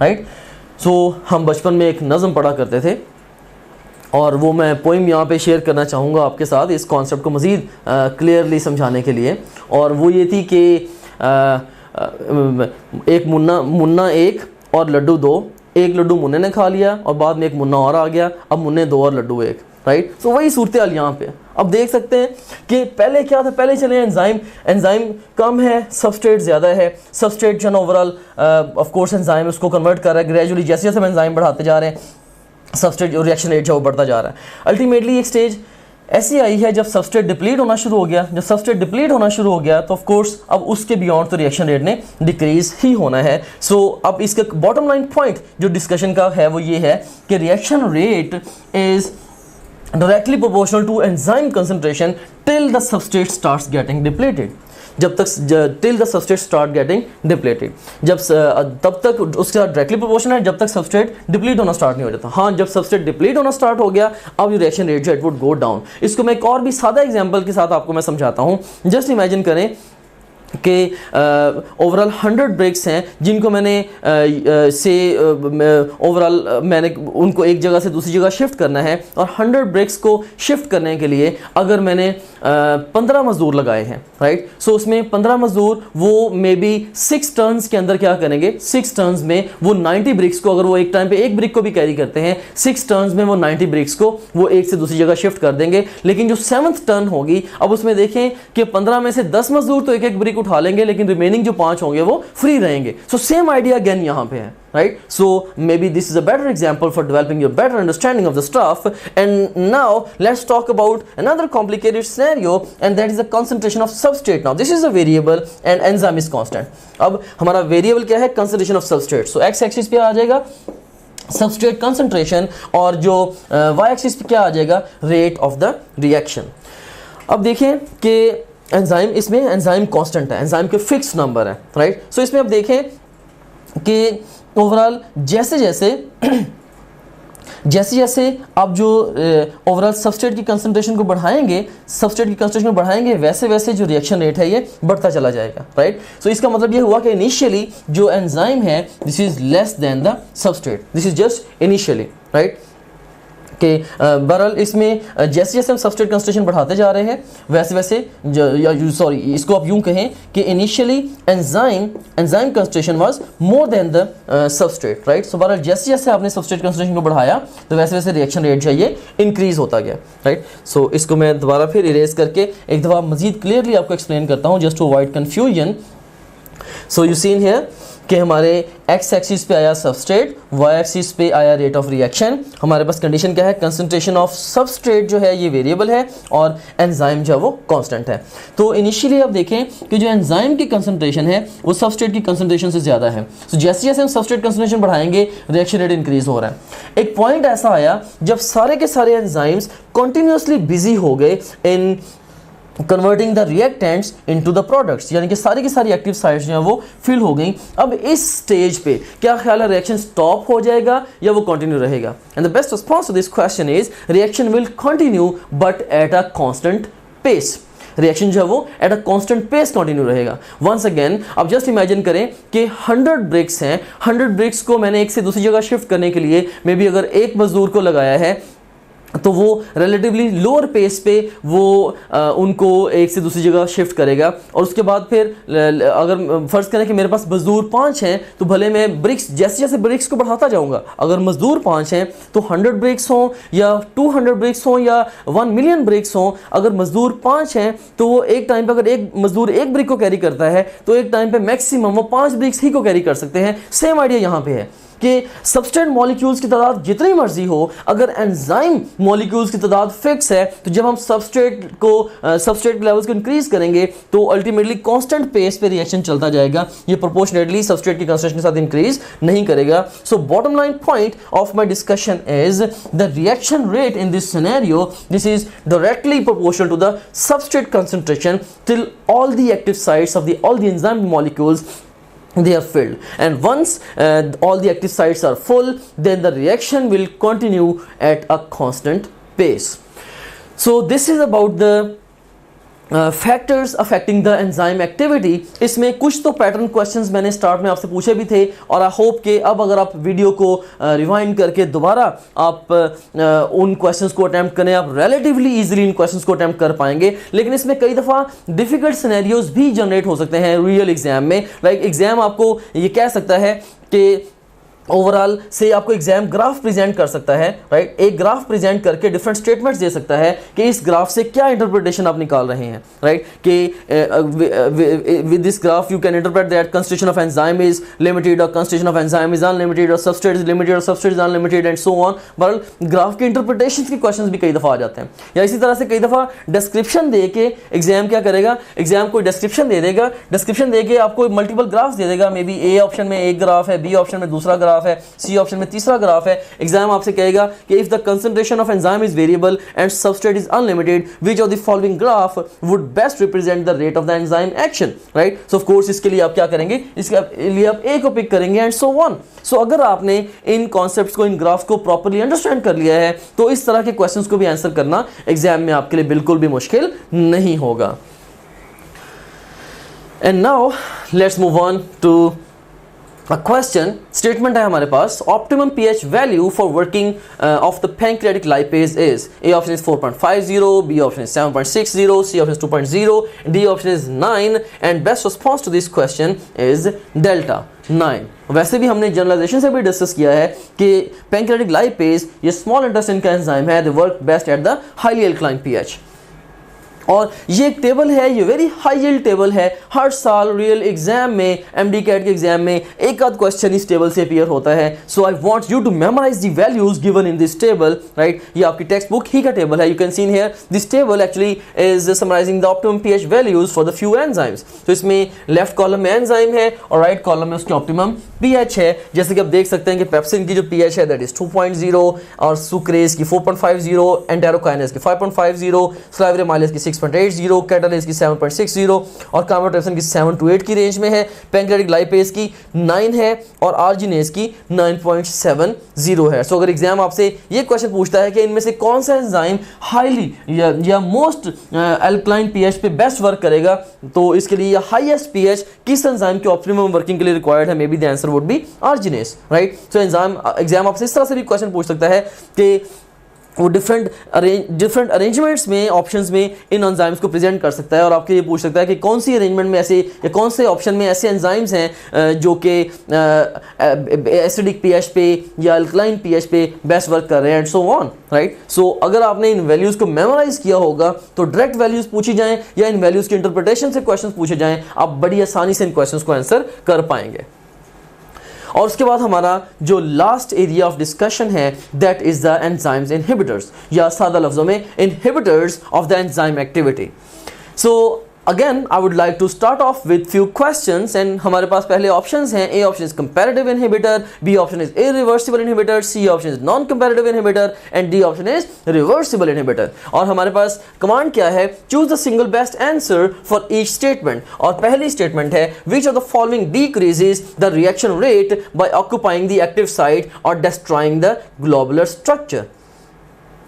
right. So हम बचपन में एक नज़म पढ़ा करते थे और वो मैं पोइम यहाँ पे शेयर करना चाहूँगा आपके साथ इस कॉन्सेप्ट को मज़ीद क्लियरली समझाने के लिए। और वो ये थी कि एक मुन्ना एक और लड्डू दो, एक लड्डू मुन्ने ने खा लिया और बाद में एक मुन्ना और आ गया, अब मुन्ने दो और लड्डू एक, राइट। सो वही सूरत हाल यहाँ पे। अब देख सकते हैं कि पहले क्या था, पहले चले एंजाइम कम है, सबस्ट्रेट ज़्यादा है, सबस्ट्रेट जो ओवरऑल ऑफ कोर्स एंजाइम उसको कन्वर्ट कर रहा है ग्रेजुअली, जैसे जैसे हम एंजाइम बढ़ाते जा रहे हैं सबस्ट्रेट जो रिएक्शन रेट है वो बढ़ता जा रहा है। अल्टीमेटली एक स्टेज ऐसी आई है जब सबस्ट्रेट डिप्लीट होना शुरू हो गया। जब सबस्ट्रेट डिप्लीट होना शुरू हो गया तो ऑफ कोर्स अब उसके बियॉन्ड तो रिएक्शन रेट ने डिक्रीज ही होना है। सो अब इसका बॉटम लाइन पॉइंट जो डिस्कशन का है वो ये है कि reaction rate is directly proportional to enzyme concentration till the substrate starts getting depleted. जब तक till the substrate start getting depleted, तब तक उसके साथ डायरेक्टली प्रोपोर्शनल है जब तक सबस्ट्रेट डिप्लीट होना स्टार्ट नहीं हो जाता। हाँ, जब सबस्ट्रेट डिप्लीट होना स्टार्ट हो गया अब ये रिएक्शन रेट जो इट वुड गो डाउन। इसको मैं एक और भी सादा एग्जांपल के साथ आपको मैं समझाता हूँ। जस्ट इमेजिन करें कि ओवरऑल 100 ब्रेक्स हैं जिनको मैंने ओवरऑल मैंने उनको एक जगह से दूसरी जगह शिफ्ट करना है, और 100 ब्रेक्स को शिफ्ट करने के लिए अगर मैंने 15 मजदूर लगाए हैं, राइट। सो उसमें 15 मजदूर वो मे बी 6 टर्न्स के अंदर क्या करेंगे, 6 टर्न्स में वो 90 ब्रिक्स को, अगर वो एक टाइम पे एक ब्रिक को भी कैरी करते हैं, 6 टर्न्स में वो 90 ब्रिक्स को वो एक से दूसरी जगह शिफ्ट कर देंगे। लेकिन जो 7th टर्न होगी, अब उसमें देखें कि 15 में से 10 मजदूर तो एक एक ब्रिक उठा लेंगे, लेकिन रिमेनिंग जो 5 होंगे वो फ्री रहेंगे। सो सेम आइडिया अगेन यहाँ पे है, right? So maybe this is a better example for developing your better understanding of the stuff. And now let's talk about another complicated scenario, and that is the concentration of substrate. Now this is a variable and enzyme is constant. अब हमारा variable क्या है, concentration of substrate. So x axis पे आ जाएगा substrate concentration और जो y axis पे क्या आ जाएगा, rate of the reaction. अब देखें कि एंजाइम, इसमें एंजाइम कांस्टेंट है, एंजाइम के फिक्स नंबर है, राइट। सो इसमें अब देखें कि ओवरऑल जैसे जैसे आप जो ओवरऑल सबस्ट्रेट की कंसंट्रेशन को बढ़ाएंगे, वैसे वैसे जो रिएक्शन रेट है ये बढ़ता चला जाएगा, राइट। सो इसका मतलब ये हुआ कि इनिशियली जो एंजाइम है this is less than the substrate, this is just initially, right. कि बहरहाल इसमें जैसे जैसे हम सबस्ट्रेट कंसंट्रेशन बढ़ाते जा रहे हैं वैसे वैसे इसको आप यूं कहें कि initially enzyme concentration was more than the substrate, right. So बहरहाल जैसे जैसे आपने सबस्ट्रेट कंसंट्रेशन को बढ़ाया तो वैसे वैसे रिएक्शन रेट जो है ये इंक्रीज होता गया, राइट। सो इसको मैं दोबारा फिर इरेज करके एक दफ़ा मज़ीद क्लियरली आपको एक्सप्लेन करता हूँ just to avoid confusion. So you seen here कि हमारे एक्स एक्सिस पे आया सबस्ट्रेट, वाई एक्सिस पे आया रेट ऑफ रिएक्शन। हमारे पास कंडीशन क्या है, कंसंट्रेशन ऑफ सबस्ट्रेट जो है ये वेरिएबल है और एंजाइम जो है वो कांस्टेंट है। तो इनिशियली आप देखें कि जो एंजाइम की कंसंट्रेशन है वो सबस्ट्रेट की कंसंट्रेशन से ज़्यादा है। तो जैसे जैसे हम सबस्ट्रेट कंसंट्रेशन बढ़ाएंगे रिएक्शन रेट इंक्रीज हो रहा है। एक पॉइंट ऐसा आया जब सारे के सारे एंजाइम्स कंटिन्यूसली बिजी हो गए in converting the reactants into the products, यानी कि सारी की सारी एक्टिव साइट्स जो हैं वो फिल हो गई। अब इस स्टेज पे क्या ख्याल है, रिएक्शन स्टॉप हो जाएगा या वो कंटिन्यू रहेगा? And the best response to this question is reaction will continue but at a constant pace. Reaction जो है वो at a constant pace continue रहेगा। वंस अगेन आप जस्ट इमेजिन करें कि 100 ब्रिक्स हैं, 100 ब्रिक्स को मैंने एक से दूसरी जगह शिफ्ट करने के लिए मे बी अगर एक मजदूर को लगाया है तो वो रिलेटिवली लोअर पेस पे वो उनको एक से दूसरी जगह शिफ्ट करेगा। और उसके बाद फिर अगर फ़र्ज़ करें कि मेरे पास मज़दूर 5 हैं तो भले मैं ब्रिक्स जैसे जैसे ब्रिक्स को बढ़ाता जाऊंगा, अगर मज़दूर 5 हैं तो 100 ब्रिक्स हों या 200 ब्रिक्स हों या 1 मिलियन ब्रिक्स हों, अगर मज़दूर 5 हैं तो वो एक टाइम पे अगर एक मज़दूर एक ब्रिक को कैरी करता है तो एक टाइम पे मैक्सिमम वो 5 ब्रिक्स ही को कैरी कर सकते हैं। सेम आइडिया यहाँ पे है कि सबस्ट्रेट मॉलिक्यूल्स की तादाद जितनी मर्जी हो, अगर एंजाइम मॉलिक्यूल्स की तादाद फिक्स है, तो जब हम सबस्ट्रेट लेवल्स को इंक्रीज करेंगे तो अल्टीमेटली कांस्टेंट पेस पे रिएक्शन चलता जाएगा, ये प्रोपोर्शनेटली सबस्ट्रेट की कंसंट्रेशन के साथ इंक्रीज नहीं करेगा. So bottom line point of my discussion is the reaction rate in this scenario, this is directly proportional to the substrate concentration till all the active sites of all the enzyme molecules they are filled, and once all the active sites are full, then the reaction will continue at a constant pace. So this is about the factors affecting the enzyme activity. इसमें कुछ तो पैटर्न क्वेश्चंस मैंने स्टार्ट में आपसे पूछे भी थे, और आई होप कि अब अगर आप वीडियो को रिवाइंड करके दोबारा आप उन क्वेश्चंस को अटैम्प्ट करें, आप रिलेटिवली इजीली इन क्वेश्चंस को अटैम्प्ट कर पाएंगे. लेकिन इसमें कई दफ़ा डिफिकल्ट सिनेरियोज भी जनरेट हो सकते हैं रियल एग्जाम में. लाइक एग्जाम आपको ये कह सकता है कि ओवरऑल से आपको एग्जाम ग्राफ प्रेजेंट कर सकता है, राइट. एक ग्राफ प्रेजेंट करके डिफरेंट स्टेटमेंट्स दे सकता है कि इस ग्राफ से क्या इंटरप्रिटेशन आप निकाल रहे हैं, राइट. कि with this graph you can interpret that constitution of enzyme is limited, और constitution of enzyme is unlimited, और सबस्ट्रेट इज लिमिटेड, और substrate is unlimited, and so on. बहरहाल ग्राफ के इंटरप्रिटेशन के क्वेश्चंस भी कई दफ़ा आ जाते हैं. या इसी तरह से कई दफ़ा डिस्क्रिप्शन दे के एग्जाम क्या करेगा, एग्जाम को डिस्क्रिप्शन दे देगा, डिस्क्रिप्शन दे के आपको मल्टीपल ग्राफ्स दे देगा. मे बी ए ऑप्शन में एक ग्राफ है, बी ऑप्शन में दूसरा ग्राफ है, सी ऑप्शन में तीसरा ग्राफ है. एग्जाम आपसे कहेगा कि if the concentration of enzyme is variable and substrate is unlimited, which of the following graph would best represent the rate of the enzyme action, right. So of course इसके लिए आप क्या करेंगे, इसके लिए आप ए को पिक करेंगे एंड सो ऑन. सो अगर आपने इन कॉन्सेप्ट्स को, इन ग्राफ्स को प्रॉपर्ली अंडरस्टैंड कर लिया है, तो इस तरह के क्वेश्चंस को भी आंसर करना एग्जाम में आपके लिए बिल्कुल भी मुश्किल नहीं होगा. And now let's move on to A question statement है हमारे पास. Optimum pH value for working of the pancreatic lipase is, A option is 4.50, B option is 7.60, C option is 2.0, D option is 9, and best response to this question is delta 9. वैसे भी हमने जनरलाइजेशन से भी डिस्कस किया है कि पैंक्रियाटिक लाइपेज ये स्मॉल इंटेस्टाइन का एंजाइम है, दे work best at the highly alkaline pH. और ये एक टेबल है, ये वेरी हाई यील्ड टेबल है. हर साल रियल एग्जाम में, एमडी कैट के एग्जाम में एक आध क्वेश्चन इस टेबल से अपीयर होता है. So I want you to memorise the values given in this table, right. ये आपकी टेक्स्ट बुक ही का टेबल है. You can see here this table actually is summarising the optimum pH values for the few enzymes. तो इसमें लेफ्ट कॉलम में एंजाइम है और राइट कॉलम में उसके ऑप्टिमम पीएच है. जैसे कि आप देख सकते हैं कि पेप्सिन की जो पीएच है दैट इज 2.0, और सुक्रेज की 4.50, एंटेरोकाइनेज की 5.50, स्लाइवरेमाइलेज की 6.80, कैटालेज की 7.60, और कार्बोट्रेप्सिन की 7 to 8 की रेंज में है. पैंक्रियाटिक लाइपेज की 9 है और आर्जिनेज की 9.70 है. सो अगर एग्जाम आपसे ये क्वेश्चन पूछता है कि इनमें से कौन सा एंजाइम हाईली या मोस्ट अल्कलाइन पीएच पे बेस्ट वर्क करेगा, तो इसके लिए हाईएस्ट पीएच किस एंजाइम के ऑप्टिमम वर्किंग के लिए रिक्वायर्ड है, may be the answer would be arginase, right. So exam आपसे इस तरह से भी क्वेश्चन पूछ सकता है कि वो डिफरेंट अरेंजमेंट्स में, ऑप्शंस में इन एंजाइम्स को प्रेजेंट कर सकता है, और आपके ये पूछ सकता है कि कौन सी अरेंजमेंट में ऐसे या कौन से ऑप्शन में ऐसे एंजाइम्स हैं जो कि एसिडिक पीएच पे या अल्कलाइन पीएच पे बेस्ट वर्क कर रहे हैं, एंड सो ऑन, राइट. सो अगर आपने इन वैल्यूज़ को मेमोराइज किया होगा तो डायरेक्ट वैल्यूज़ पूछी जाएँ या इन वैल्यूज़ के इंटरप्रिटेशन से क्वेश्चन पूछे जाएँ, आप बड़ी आसानी से इन क्वेश्चन को आंसर कर पाएंगे. और उसके बाद हमारा जो लास्ट एरिया ऑफ डिस्कशन है that is the enzymes inhibitors, या सादा लफ्जों में inhibitors of the enzyme activity. So again I would like to start off with few questions, and हमारे पास पहले ऑप्शंस हैं. A option is comparative inhibitor, B option is irreversible inhibitor, C option is non comparative inhibitor, and D option is reversible inhibitor. और हमारे पास कमांड क्या है, choose the single best answer for each statement. और पहली स्टेटमेंट है विच of the following decreases the reaction rate by occupying the active site और डिस्ट्रॉइंग द ग्लोबुलर स्ट्रक्चर.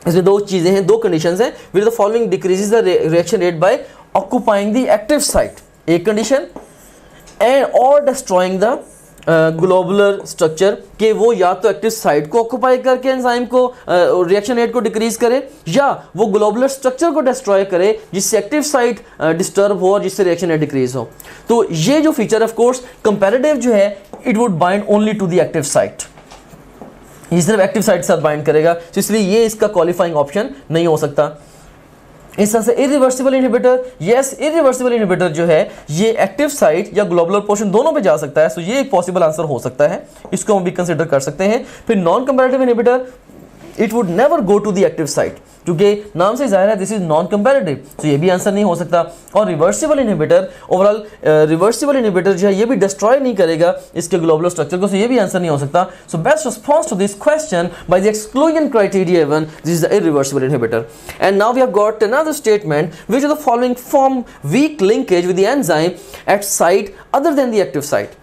इसमें दो चीजें हैं, दो कंडीशंस हैं. विच of the following decreases the reaction rate by occupying the active site, एक कंडीशन, एंड और डिस्ट्रॉइंग द ग्लोबुलर स्ट्रक्चर, कि वो या तो एक्टिव साइट को ऑक्यूपाई करके एंजाइम को रिएक्शन रेट को डिक्रीज करे, या वो ग्लोबुलर स्ट्रक्चर को डिस्ट्रॉय करे जिससे एक्टिव साइट डिस्टर्ब हो और जिससे रिएक्शन रेट डिक्रीज हो. तो ये जो फीचर ऑफ कोर्स कंपैरेटिव जो है, it would bind only to the active site, ये सिर्फ एक्टिव साइट के साथ बाइंड करेगा. तो इसलिए ये इसका क्वालिफाइंग ऑप्शन नहीं हो सकता. इस तरह से irreversible inhibitor, yes irreversible inhibitor जो है ये एक्टिव साइट या ग्लोबुलर पोर्शन दोनों पे जा सकता है, सो ये एक पॉसिबल आंसर हो सकता है, इसको हम भी कंसिडर कर सकते हैं। फिर non comparative inhibitor, it would never go to the active site, क्योंकि नाम से जाहिर है दिस इज नॉन कंपैरेटिव, तो ये भी आंसर नहीं हो सकता। और reversible inhibitor, overall reversible inhibitor जो है ये भी डिस्ट्रॉय नहीं करेगा इसके ग्लोबुलर स्ट्रक्चर को, तो ये भी आंसर नहीं हो सकता। So best response to this question by the exclusion criteria 1, this is the irreversible inhibitor. And now we have got another statement which of the following form weak linkage with the enzyme at site other than the active site.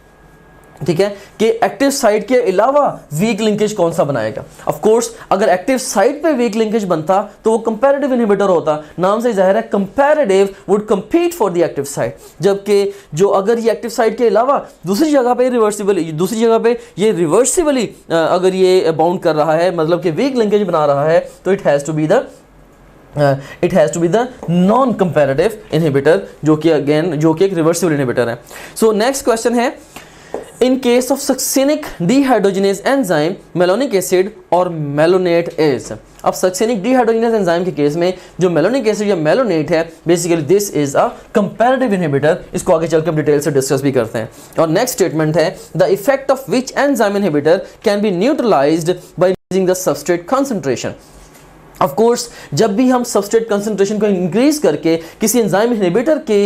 ठीक है, कि एक्टिव साइट के अलावा वीक लिंकेज कौन सा बनाएगा। ऑफ कोर्स अगर एक्टिव साइट पे वीक लिंकेज बनता तो वो कंपैरेटिव इनहिबिटर होता, नाम से जाहिर है comparative would compete for the active site, जबकि जो अगर ये एक्टिव साइट के अलावा दूसरी जगह पे रिवर्सिबली, दूसरी जगह पे ये रिवर्सिबली अगर ये बाउंड कर रहा है, मतलब कि वीक लिंकेज बना रहा है, तो it has to be the non comparative inhibitor, जो कि अगेन जो कि एक रिवर्सिबल इनहिबिटर है। सो नेक्स्ट क्वेश्चन है, in case of succinic dehydrogenase enzyme malonic acid और malonate is। अब succinic dehydrogenase enzyme के केस में जो malonic acid या malonate है, basically this is a comparative inhibitor, इसको आगे चल के हम डिटेल से डिस्कस भी करते हैं। और नेक्स्ट स्टेटमेंट है, the effect of which enzyme inhibitor can be neutralised by increasing the substrate concentration. Of course जब भी हम सबस्ट्रेट कंसंट्रेशन को इंक्रीज करके किसी एंजाइम इनहिबिटर के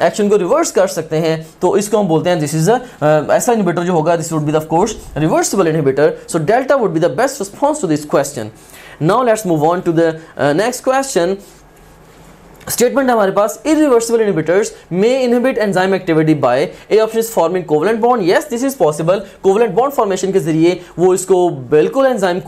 एक्शन को रिवर्स कर सकते हैं, तो इसको हम बोलते हैं दिस इज ऐसा इनहिबिटर जो होगा, this would be the of course reversible inhibitor. So delta would be the best response to this question. Now let's move on to the next question. Statement हमारे पास, irreversible inhibitors may inhibit enzyme activity by a option is forming covalent bond, yes this is possible. Covalent bond formation के जरिए वो इसको बिल्कुल एंजाइम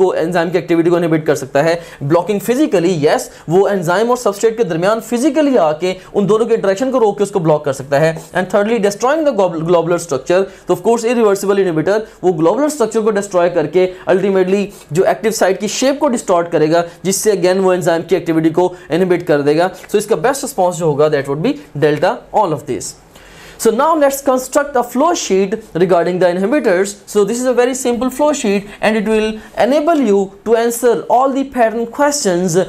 की एक्टिविटी को इनहिबिट कर सकता है। ब्लॉकिंग फिजिकली, यस वो एंजाइम और सबस्ट्रेट के दरमियान फिजिकली आके उन दोनों के इंटरेक्शन को रोक के उसको ब्लॉक कर सकता है। And thirdly destroying the globular structure, तो ऑफ कोर्स इरिवर्सिबल इनहिबिटर वो ग्लोबुलर स्ट्रक्चर को डिस्ट्रॉय करके अल्टीमेटली जो एक्टिव साइट की शेप को डिस्टॉर्ट करेगा, जिससे अगेन वो एंजाइम की एक्टिविटी को इनहिबिट कर देगा। सो इसका बेस्ट रिस्पॉन्स जो होगा that would be delta all of this. So now let's construct a flow sheet regarding the inhibitors. So this is a very simple flow sheet and it will enable you to answer all the pattern questions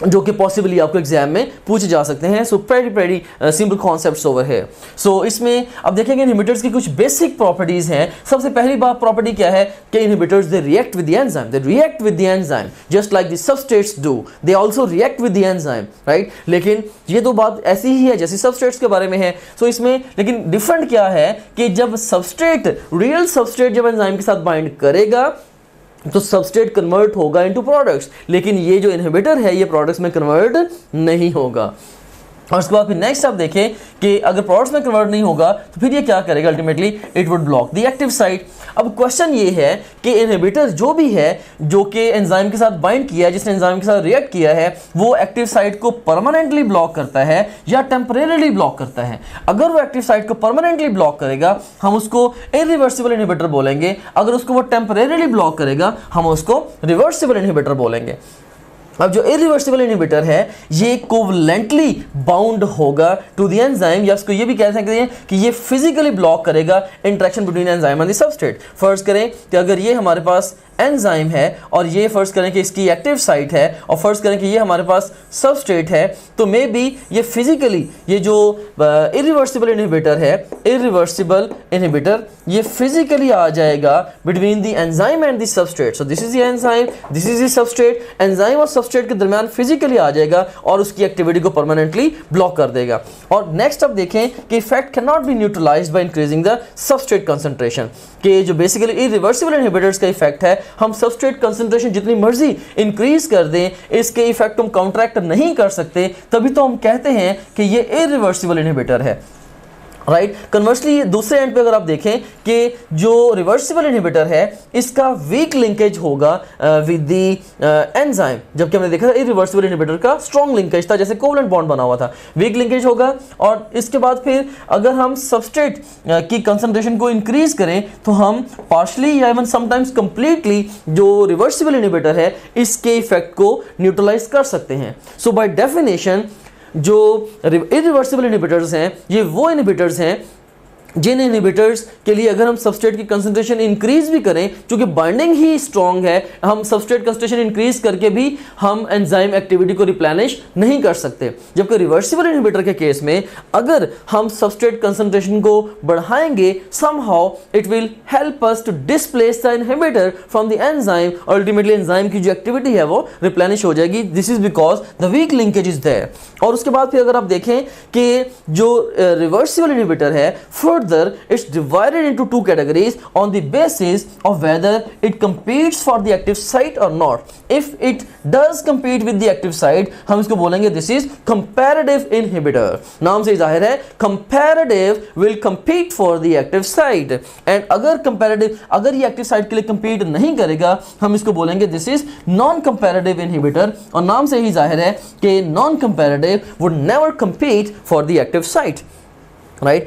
जो कि पॉसिबली आपको एग्जाम में पूछे जा सकते हैं। So very simple concepts over है। सो इसमें अब देखेंगे इनहिबिटर्स की कुछ बेसिक प्रॉपर्टीज हैं। सबसे पहली बात प्रॉपर्टी क्या है कि inhibitors they react with the enzyme, they react with the enzyme just like the substrates do, they also react with the enzyme, right. लेकिन ये तो बात ऐसी ही है जैसे सबस्ट्रेट्स के बारे में है। सो इसमें लेकिन डिफरेंट क्या है कि जब सबस्ट्रेट, रियल सबस्ट्रेट जब एंजाइम के साथ बाइंड करेगा तो सबस्ट्रेट कन्वर्ट होगा इनटू प्रोडक्ट्स, लेकिन ये जो इनहिबिटर है ये प्रोडक्ट्स में कन्वर्ट नहीं होगा। और उसके बाद फिर नेक्स्ट आप देखें कि अगर प्रोडक्ट्स में कन्वर्ट नहीं होगा तो फिर ये क्या करेगा, ultimately it would block the active site. अब क्वेश्चन ये है कि इनहिबिटर जो भी है जो कि एंजाइम के साथ बाइंड किया है, जिसने एंजाइम के साथ रिएक्ट किया है, वो एक्टिव साइट को परमानेंटली ब्लॉक करता है या टेम्परेरीली ब्लॉक करता है। अगर वो एक्टिव साइट को परमानेंटली ब्लॉक करेगा हम उसको इरिवर्सिबल इनहिबिटर बोलेंगे, अगर उसको वो टेम्परेरीली ब्लॉक करेगा हम उसको रिवर्सिबल इनहिबिटर बोलेंगे। अब जो इरिवर्सिबल इनहिबिटर है ये कोवलेंटली बाउंड होगा टू द एंजाइम, या इसको ये भी कह सकते हैं कि ये फिजिकली ब्लॉक करेगा interaction between enzyme and the substrate. फर्ज करें कि अगर ये हमारे पास एंजाइम है और ये फर्ज करें कि इसकी एक्टिव साइट है और फर्ज करें कि ये हमारे पास सबस्ट्रेट है, तो मे बी ये फिजिकली ये जो इरिवर्सिबल इनहिबिटर है, इरिवर्सिबल इनहिबिटर ये फिजिकली आ जाएगा between the enzyme and the substrate. So this is the enzyme, this is the substrate, enzyme और सबस्ट्रेट के दरमियान फिजिकली आ जाएगा और उसकी एक्टिविटी को परमानेंटली ब्लॉक कर देगा। और नेक्स्ट अब देखें कि effect can not be neutralised by increasing the substrate concentration, कि जो बेसिकली इरिवर्सिबल इनहिबिटर्स का इफेक्ट है, हम सबस्ट्रेट कंसंट्रेशन जितनी मर्जी इंक्रीज कर दें इसके इफेक्ट हम काउंटरैक्ट नहीं कर सकते, तभी तो हम कहते हैं कि ये इरिवर्सिबल इनहिबिटर है, राइट। कन्वर्सली दूसरे एंड पे अगर आप देखें कि जो रिवर्सिबल इनहिबिटर है इसका वीक लिंकेज होगा विद द एंजाइम, जबकि हमने देखा था इरिवर्सिबल इनहिबिटर का स्ट्रॉन्ग लिंकेज था, जैसे कोवलेंट बॉन्ड बना हुआ था, वीक लिंकेज होगा। और इसके बाद फिर अगर हम सबस्ट्रेट की कंसंट्रेशन को इंक्रीज करें तो हम पार्शली या इवन समटाइम्स कंप्लीटली जो रिवर्सिबल इनहिबिटर है इसके इफेक्ट को न्यूट्रलाइज कर सकते हैं। सो बाय डेफिनेशन जो इरिवर्सिबल इनहिबिटर्स हैं ये वो इनहिबिटर्स हैं जिन इनहिबिटर्स के लिए अगर हम सबस्ट्रेट की कंसंट्रेशन इंक्रीज भी करें, क्योंकि बाइंडिंग ही स्ट्रांग है, हम सबस्ट्रेट कंसंट्रेशन इंक्रीज करके भी हम एंजाइम एक्टिविटी को रिप्लेनिश नहीं कर सकते। जबकि रिवर्सिबल इनहिबिटर के केस में अगर हम सबस्ट्रेट कंसंट्रेशन को बढ़ाएंगे, somehow it will help us to displace the inhibitor from the enzyme, ultimately enzyme की जो एक्टिविटी है वो रिप्लेनिश हो जाएगी। This is because the weak linkage is there. और उसके बाद फिर अगर आप देखें कि जो रिवर्सिबल इनहिबिटर है, further it's divided into two categories on the basis of whether it competes for the active site or not. If it does compete with the active site, हम इसको बोलेंगे this is comparative inhibitor। नाम से जाहिर है comparative will compete for the active site, and अगर comparative, अगर ये active site के लिए compete नहीं करेगा, हम इसको बोलेंगे this is non-comparative inhibitor। और नाम से ही जाहिर है कि non-comparative would never compete for the active site, right?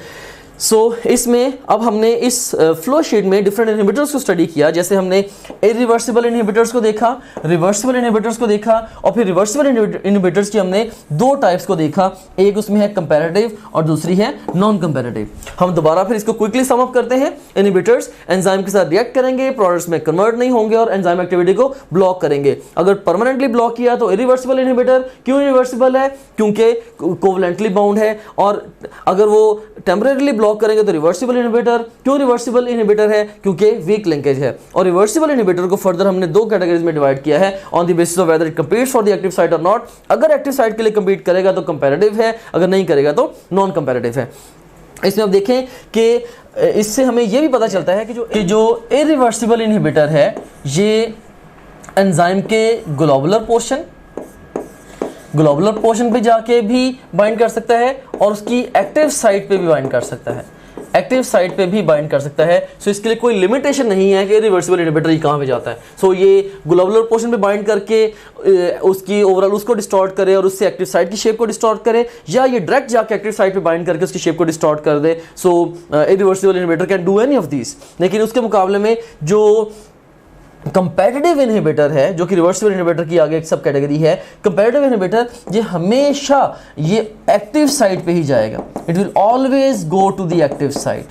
सो इसमें अब हमने इस फ्लो शीट में डिफरेंट इनहिबिटर्स को स्टडी किया। जैसे हमने इरिवर्सिबल इनहिबिटर्स को देखा, रिवर्सिबल इनहिबिटर्स को देखा, और फिर रिवर्सिबल इनहिबिटर्स की हमने दो टाइप्स को देखा। एक उसमें है कंपैरेटिव और दूसरी है नॉन कंपैरेटिव। हम दोबारा फिर इसको क्विकली सम अप करते हैं। इनहिबिटर्स एंजाइम के साथ रिएक्ट करेंगे, प्रोडक्ट्स में कन्वर्ट नहीं होंगे और एंजाइम एक्टिविटी को ब्लॉक करेंगे। अगर परमानेंटली ब्लॉक किया तो इरिवर्सिबल इनहिबिटर। क्यों इरिवर्सिबल है? क्योंकि कोवलेंटली बाउंड है। और अगर वो टेम्परेरीली ब्लॉक करेंगे तो रिवर्सिबल इनहिबिटर। क्यों रिवर्सिबल इनहिबिटर है? क्योंकि वीक लिंकेज है। और रिवर्सिबल इनहिबिटर को फर्दर हमने दो कैटेगरीज में डिवाइड किया है on the basis of whether it competes for the active site और नॉट। अगर एक्टिव साइट के लिए कंपीट करेगा तो कंपैरेटिव है, अगर नहीं करेगा तो नॉन कंपैरेटिव है। इसमें अब देखें कि इससे हमें यह भी पता चलता है कि जो इरिवर्सिबल इनहिबिटर है ये एंजाइम के ग्लोबुलर पोर्शन पे जाके भी बाइंड कर सकता है और उसकी एक्टिव साइट पे भी बाइंड कर सकता है। एक्टिव साइट पे भी बाइंड कर सकता है। सो इसके लिए कोई लिमिटेशन नहीं है कि रिवर्सिबल इनहिबिटर कहाँ पे जाता है। सो ये ग्लोबुलर पोर्शन पे बाइंड करके उसकी ओवरऑल उसको डिस्टॉर्ट करे और उससे एक्टिव साइट की शेप को डिस्टॉर्ट करे, या ये डायरेक्ट जाके एक्टिव साइट पे बाइंड करके उसकी शेप को डिस्टॉर्ट कर दे। So irreversible inhibitor can do any of this. लेकिन उसके मुकाबले में जो कंपैरेटिव इनहिबिटर है, जो कि रिवर्सिबल इनहिबिटर की आगे एक सब कैटेगरी है, कंपैरेटिव इनहिबिटर ये हमेशा ये एक्टिव साइट पे ही जाएगा। It will always go to the active site,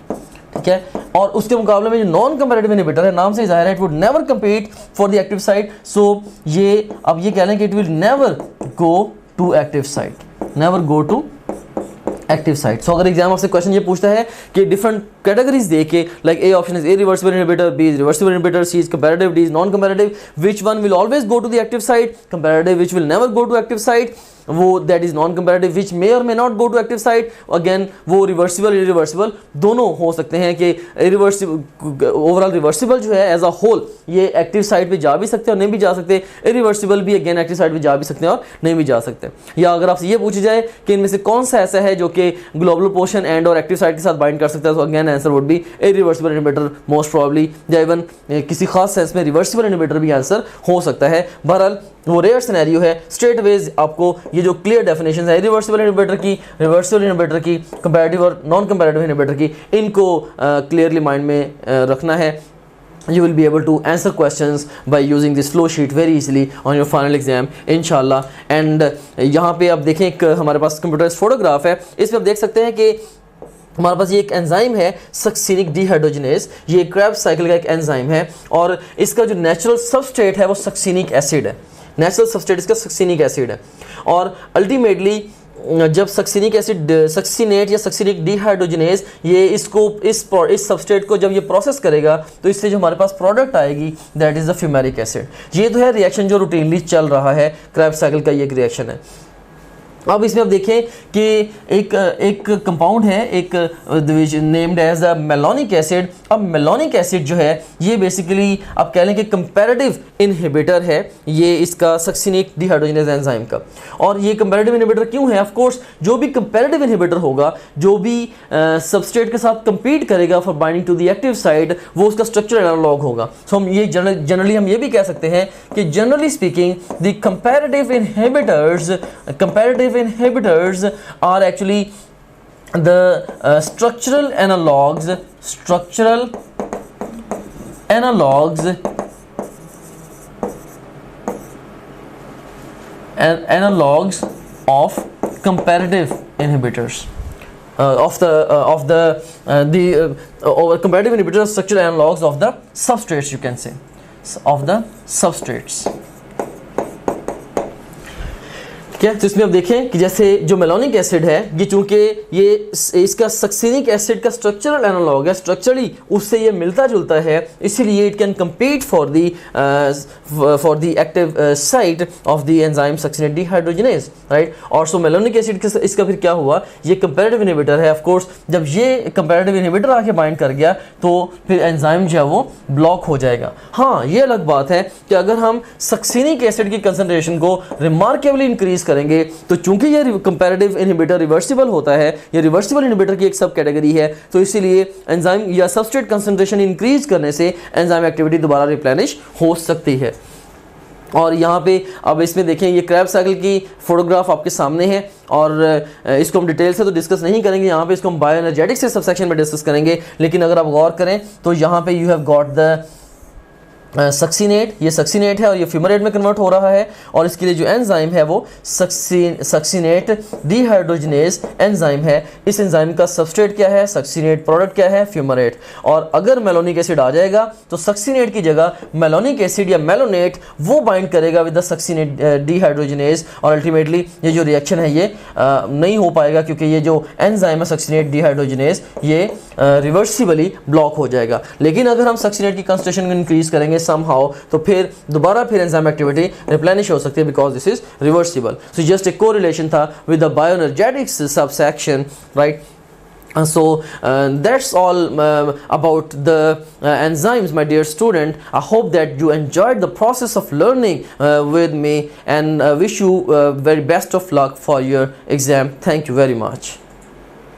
ठीक है। और उसके मुकाबले में जो नॉन कंपैरेटिव इनहिबिटर है, नाम से जाहिर है, it would never compete for the active site. So ये अब ये कह लें कि it will never go to active site, never go to active site. So अगर एग्जाम आपसे क्वेश्चन ये पूछता है कि डिफरेंट कैटेगरीज दे के, like A option is irreversible inhibitor, B is reversible inhibitor, C is comparative, D is non comparative, which one will always go to the active site? Comparative which will never go to active site, वो that is non comparative which may और may not go to active site. Again वो रिवर्सिबल इरिवर्सिबल दोनों हो सकते हैं कि इरिवर्सिबल ओवरऑल रिवर्सिबल जो है एज अ होल ये एक्टिव साइट पे जा भी सकते हैं और नहीं भी जा सकते, इरिवर्सिबल भी अगेन एक्टिव साइट पे जा भी सकते हैं और नहीं भी जा सकते। या अगर आपसे ये पूछी जाए कि इनमें से कौन सा ऐसा है जो कि ग्लोबुलर पोर्शन एंड और एक्टिव साइट के साथ बाइंड कर सकता है, तो again answer would be irreversible inhibitor most probably, या इवन किसी खास सेंस में रिवर्सिबल इनहिबिटर भी आंसर हो सकता है। बहरहाल वो रेयर सिनेरियो है। स्ट्रेट वेज आपको ये जो क्लियर डेफिनेशन है रिवर्सिबल इनहिबिटर की, रिवर्सिबल इनहिबिटर की, कंपैरेटिव और नॉन कंपैरेटिव इनहिबिटर की, इनको क्लियरली माइंड में रखना है। You will be able to answer questions by using this flow sheet very easily on your final exam inshallah। and यहाँ पे आप देखें एक हमारे पास कंप्यूटराइज्ड फोटोग्राफ है, इस पे आप देख सकते हैं कि हमारे पास ये एक एंजाइम है सक्सिनिक डिहाइड्रोजिनेज। ये क्रेब्स साइकिल का एक एंजाइम है और इसका जो नेचुरल सबस्ट्रेट है वो सक्सिनिक एसिड है। नेचुरल सबस्ट्रेट इसका सक्सिनिक एसिड है। और अल्टीमेटली जब सक्सिनिक एसिड, सक्सिनेट या सक्सिनिक डिहाइड्रोजिनेज ये इसको इस सबस्ट्रेट को जब ये प्रोसेस करेगा तो इससे जो हमारे पास प्रोडक्ट आएगी that is the fumaric acid. ये तो है रिएक्शन जो रूटीनली चल रहा है, क्रेब्स साइकिल का ये एक रिएक्शन है। अब इसमें आप देखें कि एक कंपाउंड है, एक named as the malonic acid. अब मेलोनिक एसिड जो है ये बेसिकली आप कह लें कि कंपैरेटिव इनहिबिटर है ये इसका सक्सिनिक डिहाइड्रोजिनेज एंजाइम का। और ये कंपैरेटिव इनहिबिटर क्यों है? ऑफ कोर्स जो भी कंपैरेटिव इनहिबिटर होगा, जो भी सबस्ट्रेट के साथ कंपीट करेगा for binding to the active site, वो उसका स्ट्रक्चरल एनालॉग होगा। सो हम ये जनरली हम ये भी कह सकते हैं कि generally speaking the comparative inhibitors are actually the structural analogs of comparative inhibitors। comparative inhibitors are structural analogs of the substrates, you can say, of the substrates. क्या तो इसमें अब देखें कि जैसे जो मेलोनिक एसिड है ये चूंकि ये इसका सक्सिनिक एसिड का स्ट्रक्चरल एनालॉग है, स्ट्रक्चरली उससे ये मिलता जुलता है, इसीलिए it can compete for the active site of the enzyme succinate dehydrogenase, right. और सो मेलोनिक एसिड इसका फिर क्या हुआ, ये कंपैरेटिव इनहिबिटर है. ऑफ कोर्स जब ये कंपैरेटिव इनहिबिटर आके बाइंड कर गया तो फिर एंजाइम जो है वो ब्लॉक हो जाएगा. हाँ, ये अलग बात है कि अगर हम सक्सिनिक एसिड की कंसंट्रेशन को रिमार्केबली इंक्रीज करेंगे तो चूंकि ये कंपैरेटिव इनहिबिटर रिवर्सिबल होता है, ये रिवर्सिबल इनहिबिटर की एक सब कैटेगरी है, तो इसीलिए एंजाइम या सबस्ट्रेट कंसंट्रेशन इंक्रीज करने से एंजाइम एक्टिविटी दोबारा रिप्लेनिश हो सकती है. और यहाँ पे अब इसमें देखें ये क्रेब्स साइकिल की फोटोग्राफ आपके सामने है और इसको हम डिटेल से तो डिस्कस नहीं करेंगे, यहाँ पे इसको हम बायोएनर्जेटिक्स के सब सेक्शन में डिस्कस करेंगे. लेकिन अगर आप गौर करें तो यहाँ पे you have got the succinate, ये सक्सिनेट है और ये फ्यूमरेट में कन्वर्ट हो रहा है. और इसके लिए जो एंजाइम है वो सक्सिनेट डिहाइड्रोजिनेज एंजाइम है. इस एंजाइम का सबस्ट्रेट क्या है, सक्सिनेट, प्रोडक्ट क्या है, फ्यूमरेट. और अगर मेलोनिक एसिड आ जाएगा तो सक्सिनेट की जगह मेलोनिक एसिड या मेलोनेट वो बाइंड करेगा विद द सक्सिनेट डिहाइड्रोजिनेज और अल्टीमेटली ये जो रिएक्शन है ये नहीं हो पाएगा क्योंकि ये जो एंजाइम है सक्सिनेट डिहाइड्रोजिनेज ये रिवर्सिबली ब्लॉक हो जाएगा. लेकिन अगर हम सक्सिनेट की कंसंट्रेशन को इंक्रीज करेंगे somehow तो फिर दोबारा फिर एंजाइम एक्टिविटी रिप्लेनिश हो सकती है because this is reversible. So just एक कोरिलेशन था with the bioenergetics subsection, right. So that's all about the enzymes, my dear student. I hope that you enjoyed the process of learning with me and wish you very best of luck for your exam. Thank you very much.